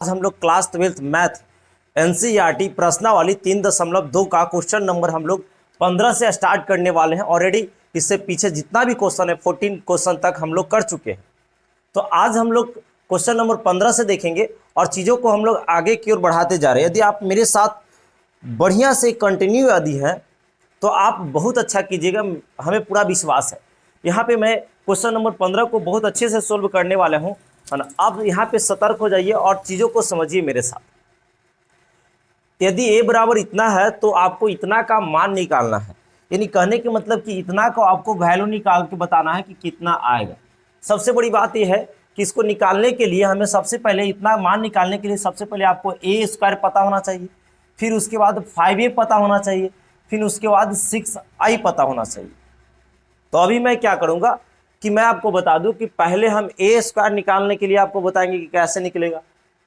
आज हम लोग क्लास 12th मैथ एनसीईआरटी प्रश्नावली 3.2 का क्वेश्चन नंबर हम लोग 15 से स्टार्ट करने वाले हैं। ऑलरेडी इससे पीछे जितना भी क्वेश्चन है 14 क्वेश्चन तक हम लोग कर चुके हैं। तो आज हम लोग क्वेश्चन नंबर 15 से देखेंगे और चीज़ों को हम लोग आगे की ओर बढ़ाते जा रहे हैं। यदि आप मेरे साथ बढ़िया से कंटिन्यू यदि हैं तो आप बहुत अच्छा कीजिएगा, हमें पूरा विश्वास है। यहाँ पे मैं क्वेश्चन नंबर 15 को बहुत अच्छे से सोल्व करने वाला हूँ, है ना। आप यहाँ पे सतर्क हो जाइए और चीज़ों को समझिए मेरे साथ। यदि a बराबर इतना है तो आपको इतना का मान निकालना है, यानी कहने के मतलब कि इतना को आपको वैल्यू निकाल के बताना है कि कितना आएगा। सबसे बड़ी बात यह है कि इसको निकालने के लिए हमें सबसे पहले इतना मान निकालने के लिए सबसे पहले आपको ए स्क्वायर पता होना चाहिए, फिर उसके बाद 5a पता होना चाहिए, फिर उसके बाद 6i पता होना चाहिए। तो अभी मैं क्या करूँगा कि मैं आपको बता दूं कि पहले हम ए स्क्वायर निकालने के लिए आपको बताएंगे कि कैसे निकलेगा,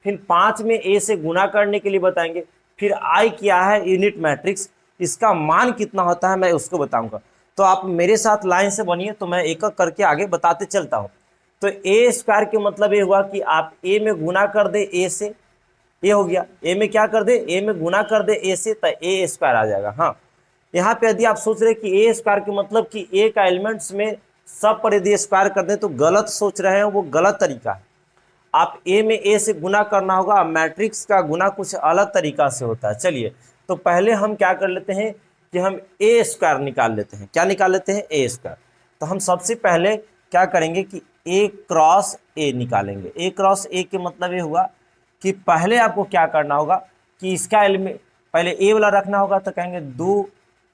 फिर 5 में ए से गुना करने के लिए बताएंगे, फिर आई क्या है यूनिट मैट्रिक्स, इसका मान कितना होता है मैं उसको बताऊंगा। तो आप मेरे साथ लाइन से बनिए तो मैं एक एक करके आगे बताते चलता हूँ। तो ए स्क्वायर के मतलब ये हुआ कि आप ए में गुना कर दे ए से, ये हो गया। ए में क्या कर दे, ए में गुना कर दे ए से, तो ए स्क्वायर आ जाएगा। हाँ, यहाँ पे यदि आप सोच रहे कि ए स्क्वायर के मतलब कि ए का एलिमेंट्स में सब पर यदि स्क्वायर कर दें तो गलत सोच रहे हैं, वो गलत तरीका है। आप ए में ए से गुना करना होगा, मैट्रिक्स का गुना कुछ अलग तरीका से होता है। चलिए तो पहले हम क्या कर लेते हैं कि हम ए स्क्वायर निकाल लेते हैं। क्या निकाल लेते हैं? ए स्क्वायर। तो हम सबसे पहले क्या करेंगे कि ए क्रॉस ए निकालेंगे। ए क्रॉस ए के मतलब ये हुआ कि पहले आपको क्या करना होगा कि इसका एलिमेंट पहले ए वाला रखना होगा। तो कहेंगे 2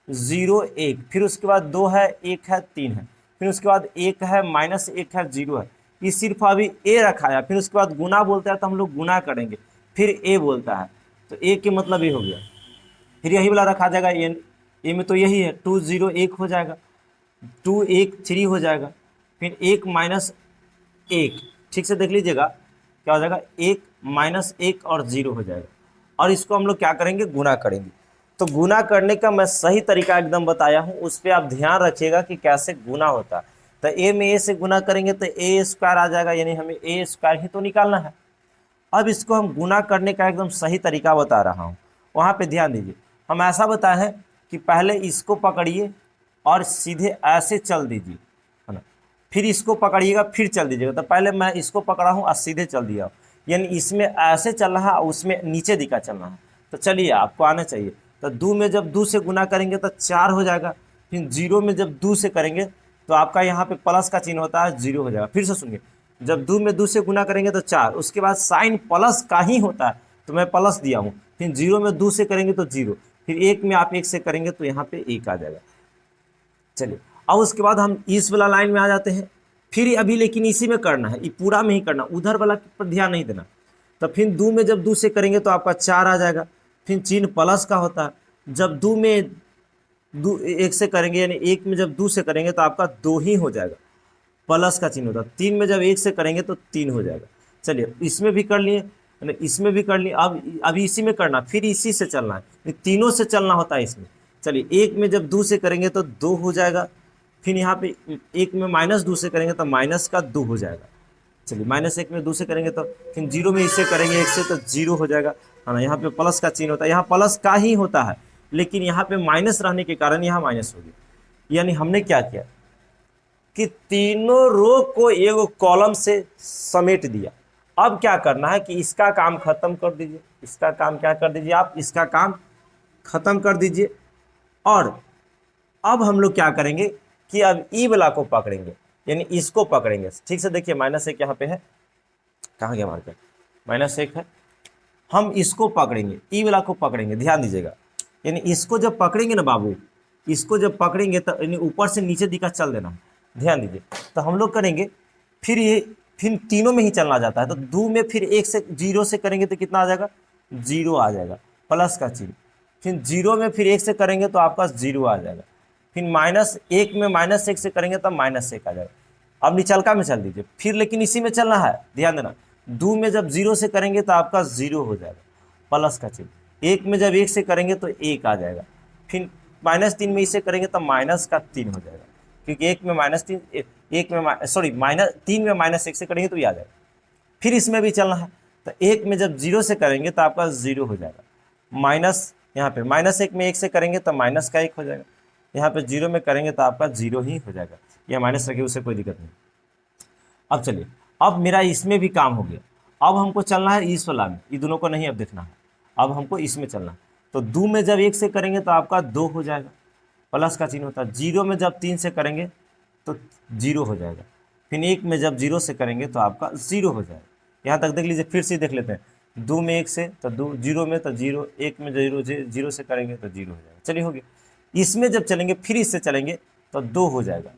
0 1, फिर उसके बाद 2 है 1 है 3 है, फिर उसके बाद 1 है -1 है 0 है। ये सिर्फ अभी ए रखा है, फिर उसके बाद गुना बोलता है तो हम लोग गुना करेंगे, फिर ए बोलता है तो ए के मतलब ये हो गया। फिर यही वाला रखा जाएगा ए में, तो यही है 2 0 1 हो जाएगा, 2 1 3 हो जाएगा, फिर 1 -1, ठीक से देख लीजिएगा क्या हो जाएगा, 1 -1 और 0 हो जाएगा। और इसको हम लोग क्या करेंगे, गुना करेंगे। तो गुना करने का मैं सही तरीका एकदम बताया हूँ, उस पर आप ध्यान रखिएगा कि कैसे गुना होता है। तो ए में ए से गुना करेंगे तो ए स्क्वायर आ जाएगा, यानी हमें ए स्क्वायर ही तो निकालना है। अब इसको हम गुना करने का एकदम सही तरीका बता रहा हूँ, वहाँ पे ध्यान दीजिए। हम ऐसा बताए हैं कि पहले इसको पकड़िए और सीधे ऐसे चल दीजिए, है ना, फिर इसको पकड़िएगा फिर चल दीजिएगा। तो पहले मैं इसको पकड़ा हूँ और सीधे चल दिया, यानी इसमें ऐसे चलना है, उसमें नीचे दिखा चलना है। तो चलिए आपको आना चाहिए। तो 2 में जब 2 से गुना करेंगे तो 4 हो जाएगा, फिर 0 में जब 2 से करेंगे तो आपका यहाँ पे प्लस का चिन्ह होता है, 0 हो जाएगा। फिर से सुनिए, जब 2 में 2 से गुना करेंगे तो 4, उसके बाद साइन प्लस का ही होता है तो मैं प्लस दिया हूँ। फिर 0 में 2 से करेंगे तो 0, फिर 1 में आप 1 से करेंगे तो यहाँ पे 1 आ जाएगा। चलिए अब उसके बाद हम इस वाला लाइन में आ जाते हैं। फिर अभी लेकिन इसी में करना है, ये पूरा में ही करना, उधर वाला पर ध्यान नहीं देना। तो फिर 2 में जब 2 से करेंगे तो आपका 4 आ जाएगा, फिर चिन्ह प्लस का होता है। जब 2 में 1 से करेंगे, यानी 1 में जब 2 से करेंगे तो आपका 2 ही हो जाएगा, प्लस का चिन्ह होता है। 3 में जब 1 से करेंगे तो 3 हो जाएगा। चलिए इसमें भी कर लिए, इसमें भी कर लिए। अब अभी इसी में करना, फिर इसी से चलना है, तीनों से चलना होता है इसमें। चलिए 1 में जब 2 से करेंगे तो 2 हो जाएगा, फिर यहाँ पे 1 में -2 से करेंगे तो माइनस का 2 हो जाएगा। चलिए -1 में 2 से करेंगे तो फिर 0 में इससे करेंगे 1 से तो 0 हो जाएगा, है ना। यहाँ पे प्लस का चिन्ह होता है, यहाँ प्लस का ही होता है, लेकिन यहाँ पे माइनस रहने के कारण यहाँ माइनस हो गया। यानी हमने क्या किया कि तीनों रो को एक कॉलम से समेट दिया। अब क्या करना है कि इसका काम खत्म कर दीजिए, इसका काम क्या कर दीजिए आप, इसका काम खत्म कर दीजिए। और अब हम लोग क्या करेंगे कि अब ई वाला को पकड़ेंगे, यानी इसको पकड़ेंगे। ठीक से देखिए, -1 यहाँ पे है, कहाँ गया मार्कर, -1 है। हम इसको पकड़ेंगे, ई वाला को पकड़ेंगे, ध्यान दीजिएगा। यानी इसको जब पकड़ेंगे ना बाबू, इसको जब पकड़ेंगे तो यानी ऊपर से नीचे दिखा चल देना, ध्यान दीजिए। तो हम लोग करेंगे, फिर तीनों में ही चलना जाता है। तो 2 में फिर 1 से 0 से करेंगे तो कितना आ जाएगा, 0 आ जाएगा, प्लस का चिन्ह। फिर 0 में फिर 1 से करेंगे तो आपका 0 आ जाएगा, फिर -1 में -1 से करेंगे तो -1 आ जाएगा। अब निचलका में चल दीजिए, फिर लेकिन इसी में चलना है, ध्यान देना। 2 में जब 0 से करेंगे तो आपका 0 हो जाएगा, प्लस का चिन्ह। 1 में जब 1 से करेंगे तो 1 आ जाएगा, फिर -3 में इसे करेंगे तो माइनस का 3 हो जाएगा, क्योंकि 1 में -3, 3 में -1 से करेंगे तो ये आ जाएगा। फिर इसमें भी चलना है, तो एक में जब जीरो से करेंगे तो आपका जीरो हो जाएगा, माइनस यहाँ पे माइनस एक में एक से करेंगे तो माइनस का एक हो जाएगा, यहाँ पे जीरो में करेंगे तो आपका जीरो ही हो जाएगा, या माइनस रखिए उससे कोई दिक्कत नहीं। अब चलिए, अब मेरा इसमें भी काम हो गया, अब हमको चलना है इस वाला में, ये दोनों को नहीं अब देखना है, अब हमको इसमें चलना है। तो दो में जब एक से करेंगे तो आपका दो हो जाएगा, प्लस का चिन्ह होता है। जीरो में जब तीन से करेंगे तो जीरो हो जाएगा, फिर एक में जब जीरो से करेंगे तो आपका जीरो हो जाएगा। यहाँ तक देख लीजिए, फिर से देख लेते हैं, दो में एक से तो दो, जीरो में तो जीरो, एक में जीरो जीरो से करेंगे तो जीरो हो जाएगा। चलिए हो गया। इसमें जब चलेंगे फिर इससे चलेंगे तो दो हो जाएगा,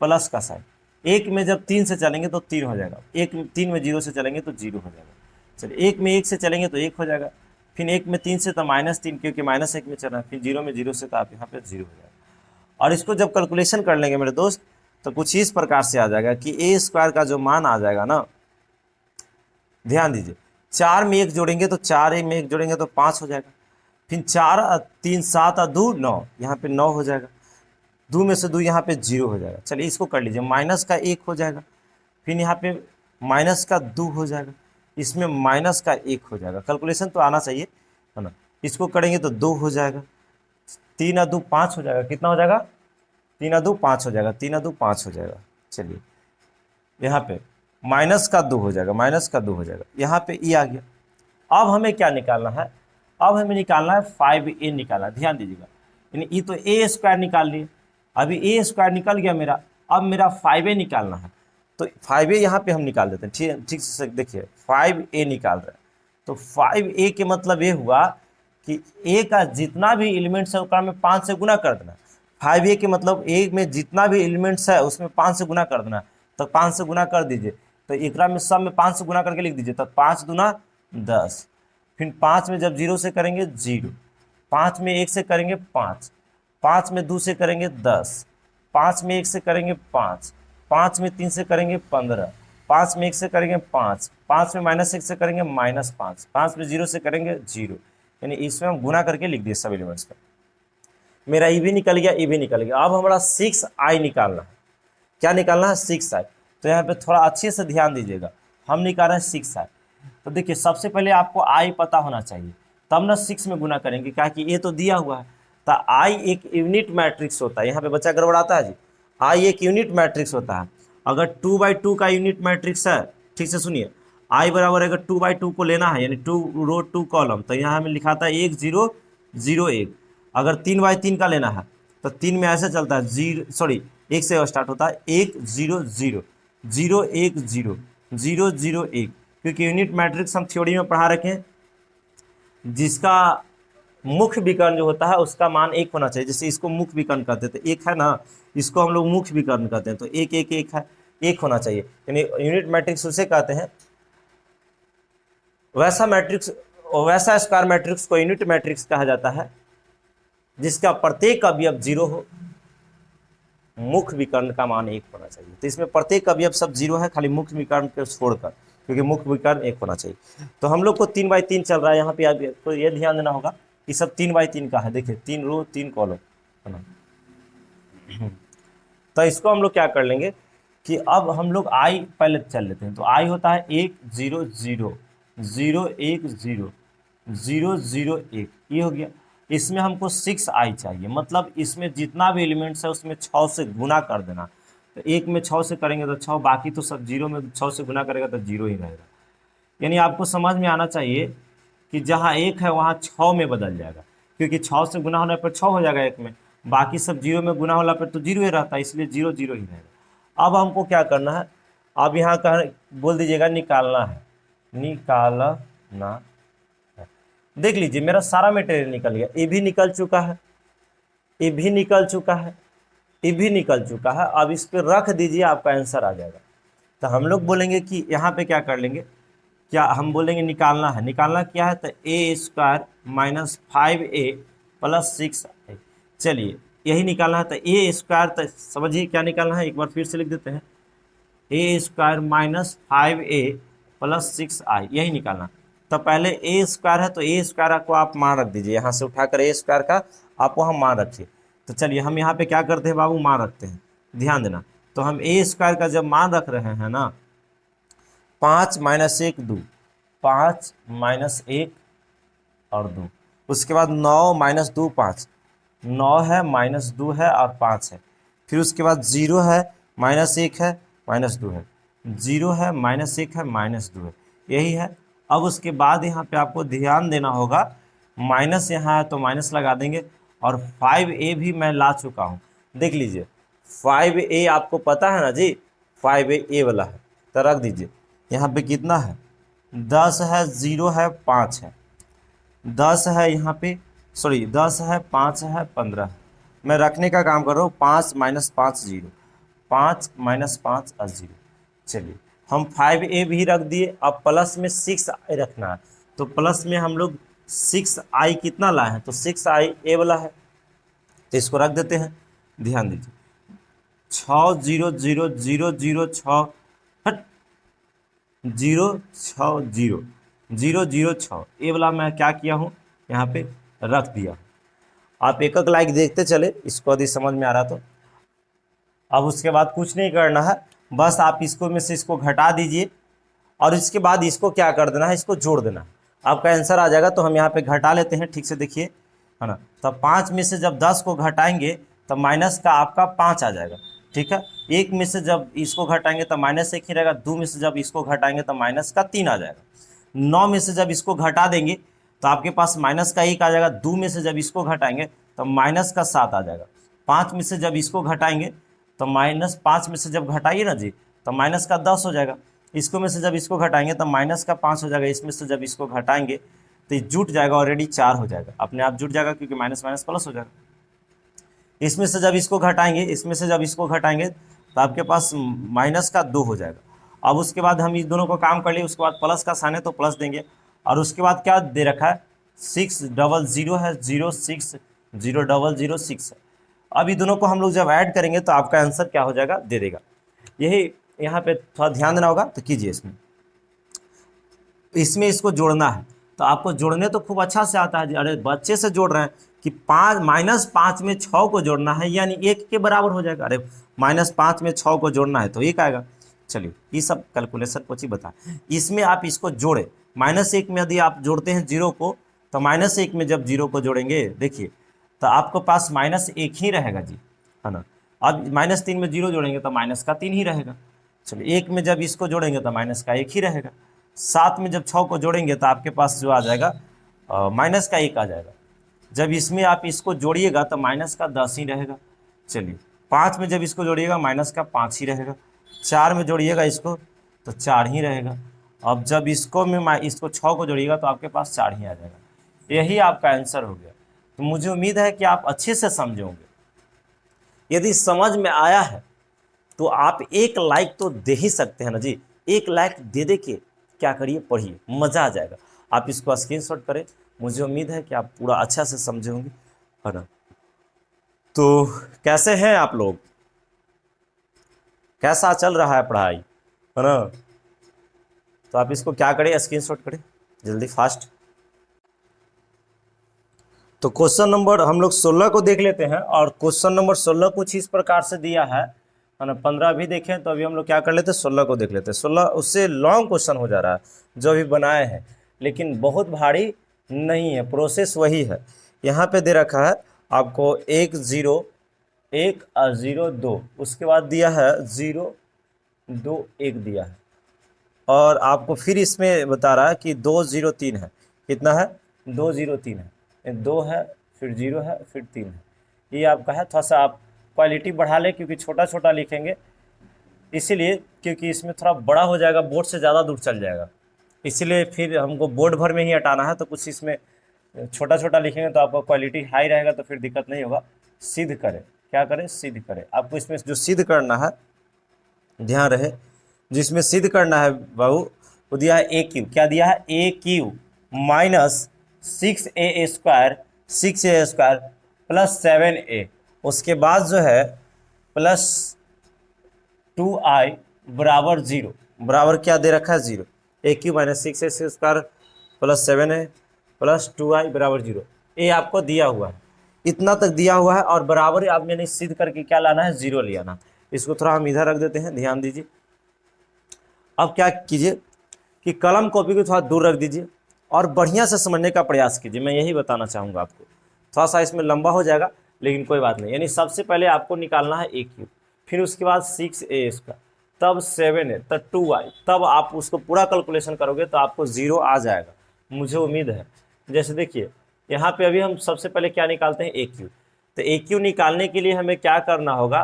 प्लस का साइन। एक में जब तीन से चलेंगे तो तीन हो जाएगा, एक तीन में जीरो से चलेंगे तो जीरो हो जाएगा। चलिए, एक में एक से चलेंगे तो एक हो जाएगा, फिर एक में तीन से तो माइनस तीन, क्योंकि माइनस एक में चल रहा है, फिर जीरो में जीरो से तो आप यहाँ पे जीरो हो जाएगा। और इसको जब कैलकुलेशन कर लेंगे मेरे दोस्त तो कुछ इस प्रकार से आ जाएगा कि ए स्क्वायर का जो मान आ जाएगा ना, ध्यान दीजिए, चार में एक जोड़ेंगे तो चार में एक जोड़ेंगे तो पाँच हो जाएगा, फिर चार तीन सात और दो नौ, यहाँ पे नौ हो जाएगा, दो में से दो यहाँ पे जीरो हो जाएगा। चलिए इसको कर लीजिए, माइनस का एक हो जाएगा, फिर यहाँ पे माइनस का दो हो जाएगा, इसमें माइनस का एक हो जाएगा। कैलकुलेशन तो आना चाहिए है ना। इसको करेंगे तो दो हो जाएगा, तीन और दो पाँच हो जाएगा, कितना हो जाएगा, तीन और दो पाँच हो जाएगा, तीन और दो पाँच हो जाएगा। चलिए यहाँ पे माइनस का दो हो जाएगा, माइनस का दो हो जाएगा, यहाँ पे ई आ गया। अब हमें क्या निकालना है, अब हमें निकालना है 5a निकालना। ध्यान दीजिएगा, यानी ये तो ए स्क्वायर निकाल लिए, अभी ए स्क्वायर निकल गया मेरा, अब मेरा 5a निकालना है। तो 5a यहाँ पे हम निकाल देते हैं, ठीक ठीक से देखिए, 5a निकाल रहे हैं तो 5a के मतलब ये हुआ कि a का जितना भी एलिमेंट्स है उसका में 5 से गुना कर देना। 5a के मतलब a में जितना भी एलिमेंट्स है उसमें 5 से गुना कर देना, तो 5 से गुना कर दीजिए, तो एकरा में सब में 5 से गुना करके लिख दीजिए, तो 5 दूना 10, फिर 5 में जब जीरो से करेंगे जीरो, 5 में एक से करेंगे 5, 5 में दो से करेंगे 10, 5 में एक से करेंगे 5, 5 में तीन से करेंगे 15, 5 में एक से करेंगे 5, 5 में माइनस एक से करेंगे -5, 5 में जीरो से करेंगे जीरो, यानी इसमें हम गुना करके लिख दिए सब एलिमेंट्स का। मेरा ई भी निकल गया, ई भी निकल गया। अब हमारा 6i निकालना है। क्या निकालना है, 6i। तो यहाँ पे थोड़ा अच्छे से ध्यान दीजिएगा, हम निकाल रहे हैं 6i। तो देखिए, सबसे पहले आपको i पता होना चाहिए, तब ना 6 में गुना करेंगे, क्या कि ये तो दिया हुआ है। तो i एक यूनिट मैट्रिक्स होता है, यहाँ पे बच्चा गड़बड़ाता है जी, i एक यूनिट मैट्रिक्स होता है। अगर 2/2 का यूनिट मैट्रिक्स है, ठीक से सुनिए, i बराबर अगर 2/2 को लेना है, यानी 2 रो 2 कॉलम, तो यहाँ हमें लिखा था 1 0 0 1। अगर 3/3 का लेना है तो 3 में ऐसे चलता है, 1 से स्टार्ट होता है, 1 0 0 0 1 0 0 0 1, क्योंकि यूनिट मैट्रिक्स हम थ्योरी में पढ़ा रखे हैं, जिसका मुख्य विकर्ण जो होता है उसका मान 1 होना चाहिए। जैसे इसको मुख्य विकर्ण कहते हैं, तो 1 है ना, इसको हम लोग मुख्य विकर्ण कहते हैं, तो 1 1 1 है, 1 होना चाहिए, यानी यूनिट मैट्रिक्स उसे कहते हैं। वैसा स्क्वायर मैट्रिक्स को यूनिट मैट्रिक्स कहा जाता है जिसका प्रत्येक अवयव 0 हो, मुख्य विकर्ण का मान 1 होना चाहिए। तो इसमें प्रत्येक अवयव सब 0 है, खाली मुख्य विकर्ण को छोड़कर, क्योंकि मुख्य विकर्ण 1 होना चाहिए। तो हम लोग को 3/3 चल रहा है यहाँ पे, आपको ये ध्यान देना होगा कि सब 3/3 का है। देखिए 3 रो 3 कॉलम है ना। तो इसको हम लोग क्या कर लेंगे कि अब हम लोग i पहले चल लेते हैं। तो i होता है 1 0 0 0 1 0 0 0 1, ये हो गया। इसमें हमको 6i चाहिए, मतलब इसमें जितना भी एलिमेंट्स है उसमें 6 से गुना कर देना। तो 1 में 6 से करेंगे तो 6, बाकी तो सब 0 में 6 से गुना करेगा तो 0 ही रहेगा। यानी आपको समझ में आना चाहिए कि जहाँ 1 है वहाँ 6 में बदल जाएगा, क्योंकि 6 से गुना होने पर 6 हो जाएगा 1 में, बाकी सब 0 में गुना होने पर तो 0 ही रहता है, इसलिए 0 0 ही रहेगा। अब हमको क्या करना है, अब यहाँ का बोल दीजिएगा निकालना है, निकालना। देख लीजिए मेरा सारा मटेरियल निकल गया, ये भी निकल चुका है, ये भी निकल चुका है, ये भी निकल चुका है। अब इस पर रख दीजिए, आपका आंसर आ जाएगा। तो हम लोग बोलेंगे कि यहाँ पे क्या कर लेंगे, क्या हम बोलेंगे निकालना है, निकालना क्या है, तो a² - 5a + 6i। चलिए यही निकालना है, तो a², तो समझिए क्या निकालना है, एक बार फिर से लिख देते हैं, a² - 5a + 6i, यही निकालना। तो पहले a² है तो a² को आप मान रख दीजिए, यहाँ से उठाकर a² का आप वहाँ मान रखिए। तो चलिए हम यहाँ पे क्या करते हैं बाबू, मान रखते हैं, ध्यान देना। तो हम a² का जब मान रख रहे हैं ना, 5 - 1 2, 5 माइनस 1 और 2, उसके बाद 9 माइनस 2 5, 9 है माइनस 2 है और 5 है, फिर उसके बाद 0 है माइनस 1 है माइनस 2 है, 0 है माइनस 1 है माइनस 2 है, यही है। अब उसके बाद यहाँ पे आपको ध्यान देना होगा, माइनस यहाँ है तो माइनस लगा देंगे, और 5a भी मैं ला चुका हूँ, देख लीजिए 5a आपको पता है ना जी, 5a ए वाला है, तो रख दीजिए। यहाँ पे कितना है, 10 है 0 है 5 है, 10 है यहाँ पे, सॉरी 10 है 5 है 15 है, मैं रखने का काम कर रहा हूँ। 5 माइनस 5 0, 5 माइनस 5 और 0। चलिए हम 5a भी रख दिए, अब प्लस में 6i रखना है, तो प्लस में हम लोग 6i कितना लाए हैं, तो 6i ए वाला है, तो इसको रख देते हैं। ध्यान दीजिए 6 0 0 0 0 6 हट 0 6 0 0 0 6, ये वाला मैं क्या किया हूँ यहाँ पे रख दिया। आप एक एक लाइक देखते चले, इसको यदि समझ में आ रहा तो। अब उसके बाद कुछ नहीं करना है, बस आप इसको में से इसको घटा दीजिए, और इसके बाद इसको क्या कर देना है, इसको जोड़ देना है, आपका आंसर आ जाएगा। तो हम यहाँ पे घटा लेते हैं, ठीक से देखिए, है ना। तब 5 में से जब 10 को घटाएंगे तब माइनस का आपका 5 आ जाएगा, ठीक है। 1 में से जब इसको घटाएंगे तब माइनस 1 ही रहेगा, 2 में से जब इसको घटाएंगे तब माइनस का 3 आ जाएगा, 9 में से जब इसको घटा देंगे तो आपके पास माइनस का 1 आ जाएगा, 2 में से जब इसको घटाएंगे तो माइनस का 7 आ जाएगा, 5 में से जब इसको घटाएंगे तो माइनस 5 में से जब घटाइए ना जी तो माइनस का 10 हो जाएगा, इसको में से जब इसको घटाएंगे तो माइनस का 5 हो जाएगा, इसमें से जब इसको घटाएंगे तो ये जुट जाएगा, ऑलरेडी 4 हो जाएगा, अपने आप जुट जाएगा क्योंकि माइनस माइनस प्लस हो जाएगा। इसमें से जब इसको घटाएंगे, इसमें से जब इसको घटाएंगे तो आपके पास माइनस का 2 हो जाएगा। अब उसके बाद हम इस दोनों को काम कर लिए, उसके बाद प्लस का साइन है तो प्लस देंगे, और उसके बाद क्या दे रखा है 6 0 0 है 0 6 0 0 0 6 है। अब ये दोनों को हम लोग जब ऐड करेंगे तो आपका आंसर क्या हो जाएगा, दे देगा। यही यहाँ पे थोड़ा ध्यान देना होगा, तो कीजिए इसमें इसको जोड़ना है, तो आपको जोड़ने तो खूब अच्छा से आता है, अरे बच्चे से जोड़ रहे हैं कि 5 -5 में 6 को जोड़ना है यानी 1 के बराबर हो जाएगा, अरे -5 में 6 को जोड़ना है तो 1 आएगा। चलिए ये सब कैलकुलेशन कुछ ही बता, इसमें आप इसको जोड़े, -1 में यदि आप जोड़ते हैं 0 को तो -1 में जब 0 को जोड़ेंगे देखिए तो आपके पास -1 ही रहेगा जी, है ना। अब -3 में 0 जोड़ेंगे तो माइनस का 3 ही रहेगा। चलिए 1 में जब इसको जोड़ेंगे तो माइनस का 1 ही रहेगा। 7 में जब 6 को जोड़ेंगे तो आपके पास जो आ जाएगा माइनस का 1 आ जाएगा। जब इसमें आप इसको जोड़िएगा तो माइनस का 10 ही रहेगा। चलिए 5 में जब इसको जोड़िएगा माइनस का 5 ही रहेगा। 4 में जोड़िएगा इसको तो 4 ही रहेगा। अब जब इसको में इसको 6 को जोड़िएगा तो आपके पास 4 ही आ जाएगा। यही आपका आंसर हो गया। तो मुझे उम्मीद है कि आप अच्छे से समझे होंगे। यदि समझ में आया है तो आप एक लाइक तो दे ही सकते हैं ना जी। एक लाइक दे दे के क्या करिए, पढ़िए, मज़ा आ जाएगा। आप इसको स्क्रीनशॉट करें। मुझे उम्मीद है कि आप पूरा अच्छा से समझे होंगे, है ना। तो कैसे हैं आप लोग, कैसा चल रहा है पढ़ाई, है ना। तो आप इसको क्या करें, स्क्रीनशॉट करें जल्दी फास्ट। तो क्वेश्चन नंबर हम लोग 16 को देख लेते हैं। और क्वेश्चन नंबर 16 कुछ इस प्रकार से दिया है ना। 15 भी देखें तो अभी हम लोग क्या कर लेते हैं, 16 को देख लेते हैं। 16 उससे लॉन्ग क्वेश्चन हो जा रहा है जो अभी बनाए हैं, लेकिन बहुत भारी नहीं है, प्रोसेस वही है। यहाँ पे दे रखा है आपको 1 0 1 और 0 2, उसके बाद दिया है 0 2 1 दिया है, और आपको फिर इसमें बता रहा है कि 2 0 3 है। कितना है, 2 0 3 है, 2 है फिर 0 है फिर 3 है। ये आपका है। थोड़ा सा आप क्वालिटी बढ़ा लें क्योंकि छोटा छोटा लिखेंगे, इसीलिए, क्योंकि इसमें थोड़ा बड़ा हो जाएगा, बोर्ड से ज़्यादा दूर चल जाएगा, इसीलिए फिर हमको बोर्ड भर में ही हटाना है। तो कुछ इसमें छोटा छोटा लिखेंगे तो आपका क्वालिटी हाई रहेगा, तो फिर दिक्कत नहीं होगा। सिद्ध करें, क्या करें, सिद्ध करें। आपको इसमें जो सिद्ध करना है ध्यान रहे, जिसमें सिद्ध करना है बाबू, वो दिया है AQ। क्या दिया है, AQ minus 6A square 6A square plus 7A, उसके बाद जो है प्लस 2I बराबर 0, बराबर क्या दे रखा है 0। AQ minus 6A square plus 7A plus 2I बराबर 0, ये आपको दिया हुआ है, इतना तक दिया हुआ है। और बराबर आप मैंने सिद्ध करके क्या लाना है, 0 ले आना। इसको थोड़ा हम इधर रख देते हैं, ध्यान दीजिए। अब क्या कीजिए कि कलम कॉपी को थोड़ा दूर रख दीजिए और बढ़िया से समझने का प्रयास कीजिए। मैं यही बताना चाहूँगा आपको। थोड़ा सा इसमें लंबा हो जाएगा लेकिन कोई बात नहीं। यानी सबसे पहले आपको निकालना है AQ, फिर उसके बाद 6A², तब 7A, तब 2Y, तब आप उसको पूरा कैलकुलेशन करोगे तो आपको 0 आ जाएगा, मुझे उम्मीद है। जैसे देखिए यहाँ पे अभी हम सबसे पहले क्या निकालते हैं, AQ। तो AQ निकालने के लिए हमें क्या करना होगा,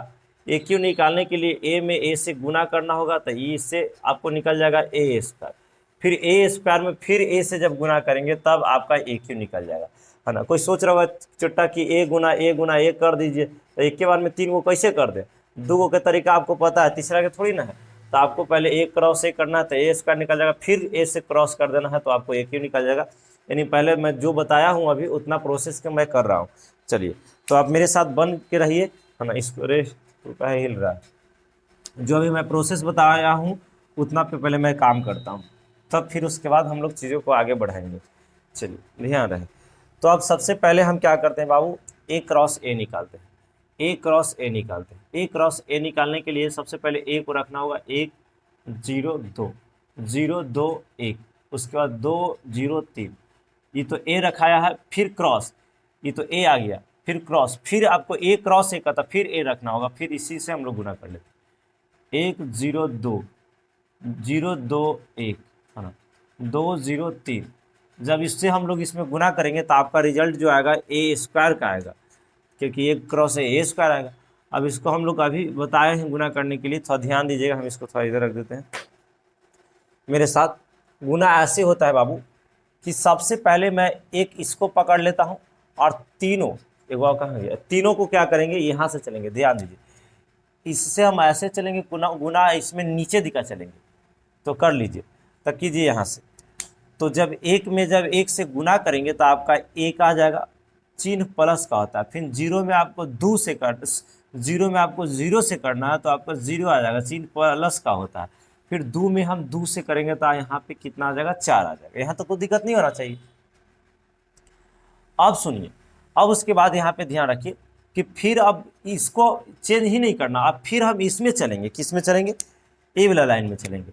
AQ निकालने के लिए A में A से गुना करना होगा, तो E से आपको निकल जाएगा A², फिर A² में फिर A से जब गुना करेंगे तब आपका AQ निकल जाएगा, है ना। कोई सोच रहा होगा चुट्टा कि A गुना A कर दीजिए, तो एक के बाद में 3 को कैसे कर दे, 2 को का तरीका आपको पता है, तीसरा के थोड़ी ना है। तो आपको पहले A क्रॉस A करना है तो A² निकल जाएगा, फिर A से क्रॉस कर देना है तो आपको AQ निकल जाएगा। यानी पहले मैं जो बताया हूँ अभी उतना प्रोसेस के मैं कर रहा हूँ। चलिए तो आप मेरे साथ बन के रहिए, है ना। इसको रे तो हिल रहा है, जो अभी मैं प्रोसेस बताया हूँ उतना पे पहले मैं काम करता हूँ, तब फिर उसके बाद हम लोग चीज़ों को आगे बढ़ाएंगे। चलिए ध्यान रहे। तो अब सबसे पहले हम क्या करते हैं बाबू, A क्रॉस A निकालते हैं। A क्रॉस A निकालते हैं। A क्रॉस A निकालने के लिए सबसे पहले A को रखना होगा 1 0 2 0 2 1, उसके बाद 2 0 3, ये तो A रखाया है, फिर क्रॉस, ये तो A आ गया, फिर क्रॉस, फिर आपको A क्रॉस A का था, फिर A रखना होगा, फिर इसी से हम लोग गुना कर लेते हैं। 1 0 2 0 2 1, है ना, 2 0 3। जब इससे हम लोग इसमें गुना करेंगे तो आपका रिजल्ट जो आएगा A² का आएगा, क्योंकि 1 क्रॉस A² आएगा। अब इसको हम लोग अभी बताए हैं गुना करने के लिए, थोड़ा ध्यान दीजिएगा। हम इसको थोड़ा इधर रख देते हैं मेरे साथ। गुना ऐसे होता है बाबू कि सबसे पहले मैं एक इसको पकड़ लेता हूँ और तीनों, एक बार कहाँ गया, तीनों को क्या करेंगे, यहाँ से चलेंगे, ध्यान दीजिए। इससे हम ऐसे चलेंगे, गुना इसमें नीचे दिखा चलेंगे, तो कर लीजिए, तो कीजिए यहाँ से। तो जब एक में जब एक से गुना करेंगे तो आपका 1 आ जाएगा, चिन्ह प्लस का होता है। फिर 0 में आपको 2 से कर 0 में आपको 0 से करना है तो आपका 0 आ जाएगा, चिन्ह प्लस का होता है। फिर 2 में हम 2 से करेंगे तो यहाँ पे कितना आ जाएगा, 4 आ जाएगा। यहाँ तो कोई दिक्कत नहीं होना चाहिए। अब सुनिए, अब उसके बाद यहाँ पे ध्यान रखिए कि फिर अब इसको चेंज ही नहीं करना, अब फिर हम इसमें चलेंगे, किस में चलेंगे, ए वाला लाइन में चलेंगे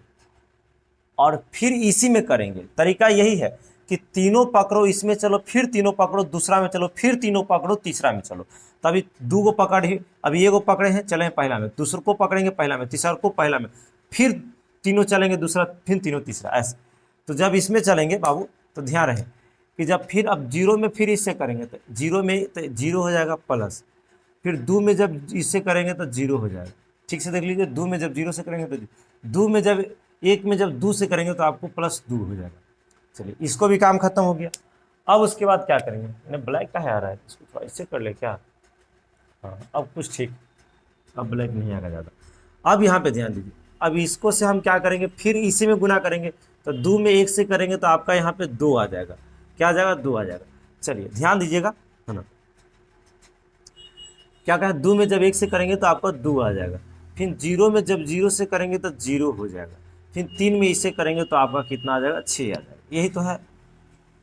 और फिर इसी में करेंगे। तरीका यही है कि तीनों पकड़ो, इसमें चलो, फिर तीनों पकड़ो, दूसरा में चलो, फिर तीनों पकड़ो, तीसरा में चलो। तभी 2 को पकड़ ही, अभी 1 को पकड़े हैं, चले पहला में, दूसरे को पकड़ेंगे पहला में, तीसरा को पहला में, फिर तीनों चलेंगे दूसरा, फिर तीनों तीसरा, ऐसे। तो जब इसमें चलेंगे बाबू तो ध्यान रहे कि जब फिर अब 0 में फिर इससे करेंगे तो 0 में तो 0 हो जाएगा प्लस, फिर 2 में जब इससे करेंगे तो 0 हो जाएगा। ठीक से देख लीजिए, 2 में जब 0 से करेंगे तो 2 में जब 1 में जब 2 से करेंगे तो आपको +2 हो जाएगा। चलिए इसको भी काम खत्म हो गया। अब उसके बाद क्या करेंगे, मैंने ब्लैक का है आ रहा है, इसको थोड़ा इससे कर ले क्या, हाँ अब कुछ ठीक, अब ब्लैक नहीं आएगा ज़्यादा। अब यहाँ पे ध्यान दीजिए, अब इसको से हम क्या करेंगे, फिर इसी में गुना करेंगे तो 2 में 1 से करेंगे तो आपका यहाँ पे 2 आ जाएगा, क्या आ जाएगा, 2 आ जाएगा। चलिए ध्यान दीजिएगा, है ना, क्या कहा, 2 में जब 1 से करेंगे तो आपका 2 आ जाएगा, फिर 0 में जब 0 से करेंगे तो 0 हो जाएगा, फिर 3 में इससे करेंगे तो आपका कितना आ जाएगा, 6 आ जाएगा। यही तो है,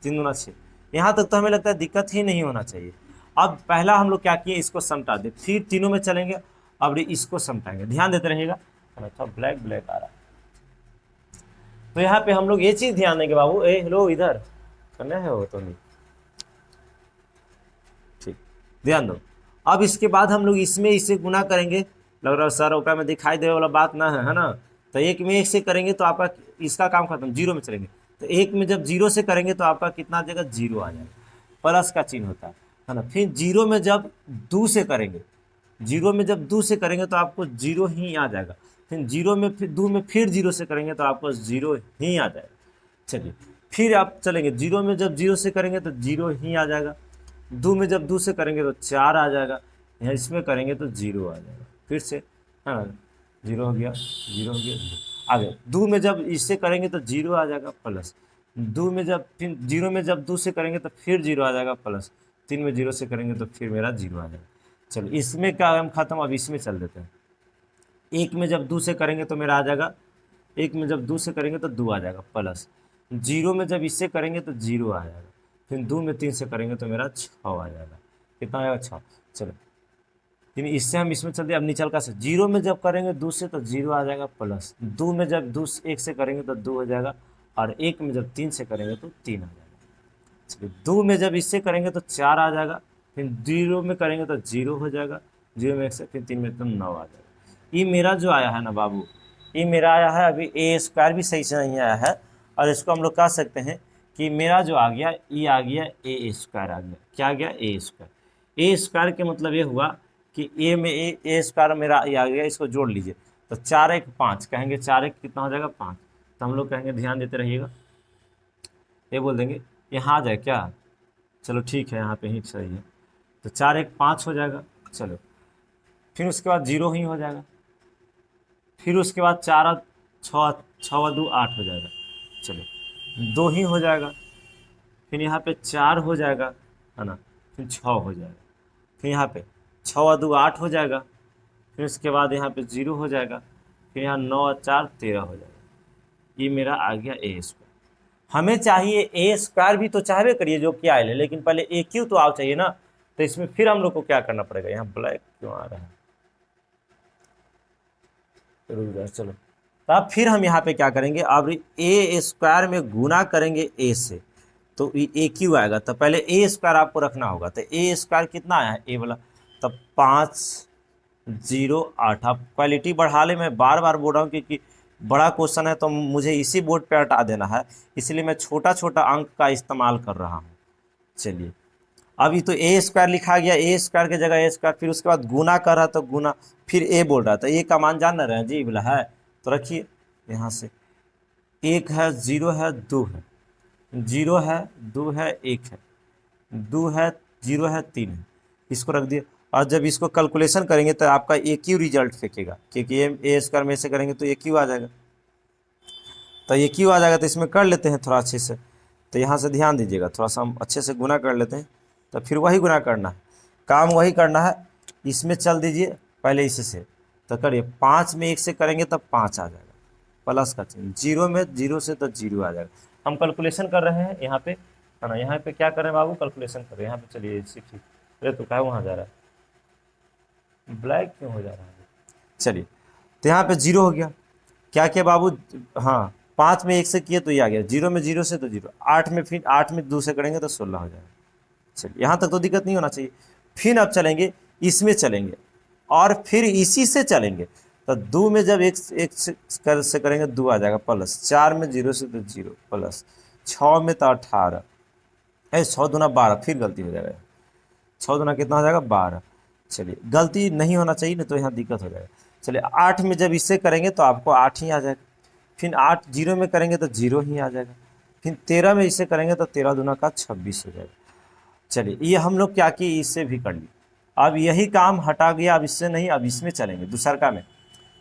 3 दूना 6। यहाँ तक तो हमें लगता है दिक्कत ही नहीं होना चाहिए। अब पहला हम लोग क्या किए, इसको समटा दे, फिर तीनों में चलेंगे, अब इसको समटाएंगे, ध्यान देते रहिएगा। अच्छा ब्लैक ब्लैक आ रहा है, तो यहाँ पे हम लोग ये चीज़ ध्यान देंगे बाबू, ए हेलो इधर करना है वो तो नहीं, ठीक ध्यान दो। अब इसके बाद हम लोग इसमें इसे गुना करेंगे, लग रहा है सर ओका में दिखाई दे वाला बात ना है ना। तो 1 में 1 से करेंगे तो आपका इसका काम खत्म, 0 में चलेंगे तो 1 में जब 0 से करेंगे तो आपका कितना आ जाएगा, 0 आ जाएगा, प्लस का चिन्ह होता है ना। फिर 0 में जब 2 से करेंगे, 0 में जब 2 से करेंगे तो आपको 0 ही आ जाएगा, फिर 0 में फिर 2 में फिर 0 से करेंगे तो आपको 0 ही आ जाएगा। चलिए फिर आप चलेंगे, 0 में जब 0 से करेंगे तो 0 ही आ जाएगा, 2 में जब 2 से करेंगे तो 4 आ जाएगा, यहाँ इसमें करेंगे तो 0 आ जाएगा, फिर से हाँ 0 हो गया, 0 हो गया, 0 आगे। 2 में जब इससे करेंगे तो 0 आ जाएगा प्लस, 2 में जब फिर 0 में जब 2 से करेंगे तो फिर 0 आ जाएगा प्लस, 3 में 0 से करेंगे तो फिर मेरा 0 आ जाएगा। चलो इसमें क्या हम खत्म, अब इसमें चल देते हैं। 1 में जब 2 से करेंगे तो मेरा आ जाएगा, 1 में जब 2 से करेंगे तो 2 आ जाएगा प्लस, 0 में जब इससे करेंगे तो 0 आ जाएगा, फिर 2 में 3 से करेंगे तो मेरा 6 आ जाएगा, कितना आएगा 6। चलो फिर इससे हम इसमें चल दिए, अब निचल का से 0 में जब करेंगे 2 से तो 0 आ जाएगा प्लस, 2 में जब 1 से करेंगे तो 2 हो जाएगा और 1 में जब 3 से करेंगे तो 3 आ जाएगा। चलिए 2 में जब इससे करेंगे तो 4 आ जाएगा, फिर 0 में करेंगे तो 0 हो जाएगा, 0 में 1 से, फिर 3 में तो 9 आ जाएगा। ये मेरा जो आया है ना बाबू, ये मेरा आया है, अभी ए स्क्वायर भी सही से नहीं आया है, और इसको हम लोग कह सकते हैं कि मेरा जो आ गया ये आ गया ए स्क्वायर आ गया। क्या आ गया? ए स्क्वायर। ए स्क्वायर के मतलब ये हुआ कि ए में ए स्क्वायर मेरा ये आ गया, इसको जोड़ लीजिए तो 4 1 5 कहेंगे, 4 1 कितना हो जाएगा? 5। तो हम लोग कहेंगे, ध्यान देते रहिएगा, ये बोल देंगे यहाँ आ जाए क्या? चलो ठीक है, यहाँ पे ही सही है, तो 4 1 5 हो जाएगा। चलो फिर उसके बाद 0 ही हो जाएगा, फिर उसके बाद 4 6 6 2 8 हो जाएगा। चलो 2 ही हो जाएगा, फिर यहाँ पे 4 हो जाएगा, है ना, फिर 6 हो जाएगा, फिर यहाँ पे 6 2 8 हो जाएगा, फिर उसके बाद यहाँ पे 0 हो जाएगा, फिर यहाँ 9 4 13 हो जाएगा। ये मेरा आ गया ए स्क्वायर। हमें चाहिए ए स्क्वायर भी तो चाहबे करिए जो कि आए, लेकिन पहले ए क्यू तो आओ चाहिए ना। तो इसमें फिर हम लोग को क्या करना पड़ेगा? यहाँ ब्लैक क्यों आ रहा है? रुक जाओ, चलो तो अब फिर हम यहाँ पे क्या करेंगे? अब ए स्क्वायर में गुना करेंगे ए से, तो ए क्यू आएगा। तो पहले ए स्क्वायर आपको रखना होगा, तो ए स्क्वायर कितना आया है? ए वाला, तब 5 0 8। आप क्वालिटी बढ़ा ले, मैं बार बार बोल रहा हूँ क्योंकि बड़ा क्वेश्चन है तो मुझे इसी बोर्ड पे हटा देना है, इसलिए मैं छोटा छोटा अंक का इस्तेमाल कर रहा हूँ। चलिए अभी तो ए स्क्वायर लिखा गया, ए स्क्वायर की जगह ए स्क्वायर, फिर उसके बाद गुना कर रहा तो गुना, फिर ए बोल रहा था। ए का मान जान रहे हैं जी? बोला है तो रखिए यहाँ से, 1 है 0 है 2 है, 0 है 2 है 1 है, 2 है 0 है 3 है, इसको रख दिए। और जब इसको कैलकुलेशन करेंगे तो आपका ए क्यू रिजल्ट फेंकेगा, क्योंकि ए स्क्वायर में से करेंगे तो ए क्यू आ जाएगा। तो ए क्यू आ जाएगा, तो इसमें कर लेते हैं थोड़ा अच्छे से। तो यहाँ से ध्यान दीजिएगा, थोड़ा सा हम अच्छे से गुना कर लेते हैं, तो फिर वही गुना करना है, काम वही करना है। इसमें चल दीजिए पहले इससे, तो करिए 5 में 1 से करेंगे तब 5 आ जाएगा, प्लस का चिन्ह, 0 में 0 से तो 0 आ जाएगा। हम कैलकुलेशन कर रहे हैं यहाँ पे, है ना, यहाँ पे क्या कर रहे हैं बाबू? कैलकुलेशन कर रहे हैं यहाँ पे। चलिए सीखिए, अरे तो क्या वहाँ जा रहा है? ब्लैक क्यों हो जा रहा है? चलिए तो यहाँ पे 0 हो गया, क्या किया बाबू? हाँ 5 में 1 से किए तो ये आ गया, 0 में 0 से तो 0, 8 में, फिर 8 में 2 से करेंगे तो 16 हो जाएगा। चलिए यहाँ तक तो दिक्कत नहीं होना चाहिए। फिर अब चलेंगे इसमें चलेंगे, और फिर इसी से चलेंगे, तो 2 में जब 1 से करेंगे 2 आ जाएगा प्लस, 4 में 0 से तो 0 प्लस, 6 में तो 18, 6 दूना 12, फिर गलती हो जाएगा, 6 दूना कितना हो जाएगा? 12। चलिए गलती नहीं होना चाहिए ना, तो यहाँ दिक्कत हो जाएगा। चलिए 8 में जब इससे करेंगे तो आपको 8 ही आ जाएगा, फिर 8 0 में करेंगे तो 0 ही आ जाएगा, फिर 13 में इससे करेंगे तो 13 दूना का 26 हो जाएगा। चलिए ये हम लोग क्या किए? इससे भी कर ली। अब यही काम हटा गया, अब इससे नहीं, अब इसमें चलेंगे दूसरका में।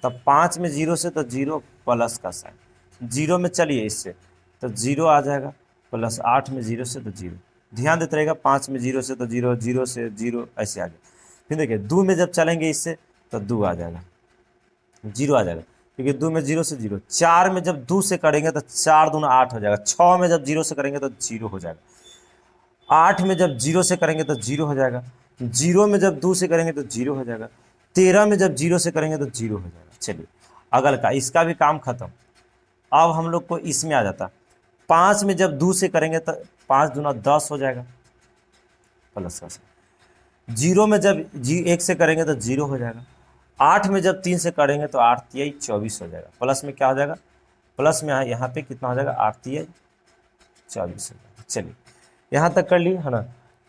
तब 5 में 0 से तो 0 प्लस का साइन, 0 में चलिए इससे तो 0 आ जाएगा, प्लस 8 में 0 से तो 0, ध्यान देते रहेगा, 5 में 0 से तो 0, 0 से 0 ऐसे आ गया। फिर देखिए 2 में जब चलेंगे इससे तो 2 आ जाएगा, 0 आ जाएगा, क्योंकि 2 में 0 से 0, 4 में जब 2 से करेंगे तो 4 दूना 8 हो जाएगा, 6 में जब 0 से करेंगे तो 0 हो जाएगा, 8 में जब 0 से करेंगे तो 0 हो जाएगा, 0 में जब 2 से करेंगे तो 0 हो जाएगा, 13 में जब 0 से करेंगे तो 0 हो जाएगा। चलिए अगल का, इसका भी काम खत्म। अब हम लोग को इसमें आ जाता, 5 में जब 2 से करेंगे तो 5 दूना 10 हो जाएगा, प्लस का, 0 में जब 1 से करेंगे तो 0 हो जाएगा, 8 में जब 3 से करेंगे तो 8 3 24 हो जाएगा, प्लस में क्या हो जाएगा? प्लस में यहाँ पे कितना हो जाएगा? 8 3 24 हो जाएगा। चलिए यहाँ तक कर लिए, है ना,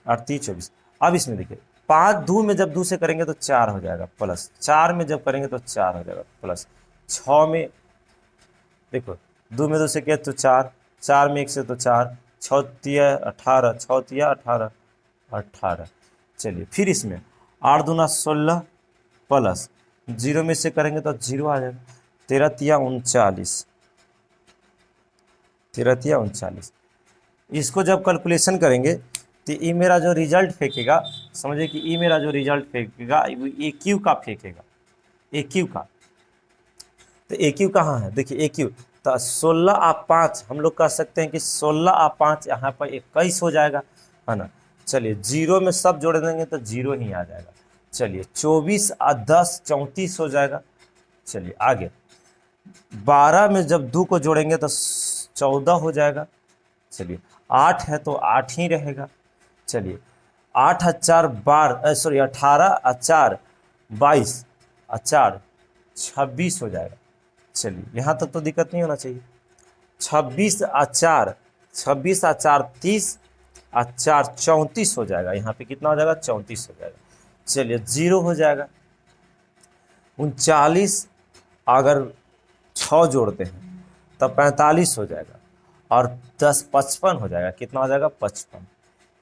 8 3 24। अब इसमें देखिए 5 2 में जब 2 से करेंगे तो 4 हो जाएगा, प्लस 4 में जब करेंगे तो 4 हो जाएगा, प्लस 6 में देखो 2 में 2 से किया तो 4, 4 में 1 से तो 4, 6 3 18, 6 3 18 18। चलिए फिर इसमें 8 दूना 16 प्लस 0 में से करेंगे तो 0 आ जाएगा, 13 3 39, 13 3 39। इसको जब कैलकुलेशन करेंगे तो ये मेरा जो रिजल्ट फेंकेगा, समझिए कि ये मेरा जो रिजल्ट फेंकेगा ए क्यू का फेंकेगा, ए क्यू का। तो ए क्यू कहाँ है? देखिए ए क्यू, तो 16 और 5 हम लोग कह सकते हैं कि 16 और 5 यहाँ पर 21 हो जाएगा, है ना। चलिए 0 में सब जोड़ देंगे तो 0 ही आ जाएगा। चलिए 24 और 10 34 हो जाएगा। चलिए आगे 12 में जब 2 को जोड़ेंगे तो 14 हो जाएगा। चलिए 8 है तो 8 ही रहेगा। चलिए 8 और 4 12, सॉरी 18 और 4 22 और 4 26 हो जाएगा। चलिए यहाँ तक तो दिक्कत नहीं होना चाहिए। 26 और 4 30 और 4 34 हो जाएगा। यहाँ पे कितना हो जाएगा? 34 हो जाएगा। चलिए 0 हो जाएगा। 39 अगर 6 जोड़ते हैं तब 45 हो जाएगा और 10 55 हो जाएगा। कितना हो जाएगा? 55।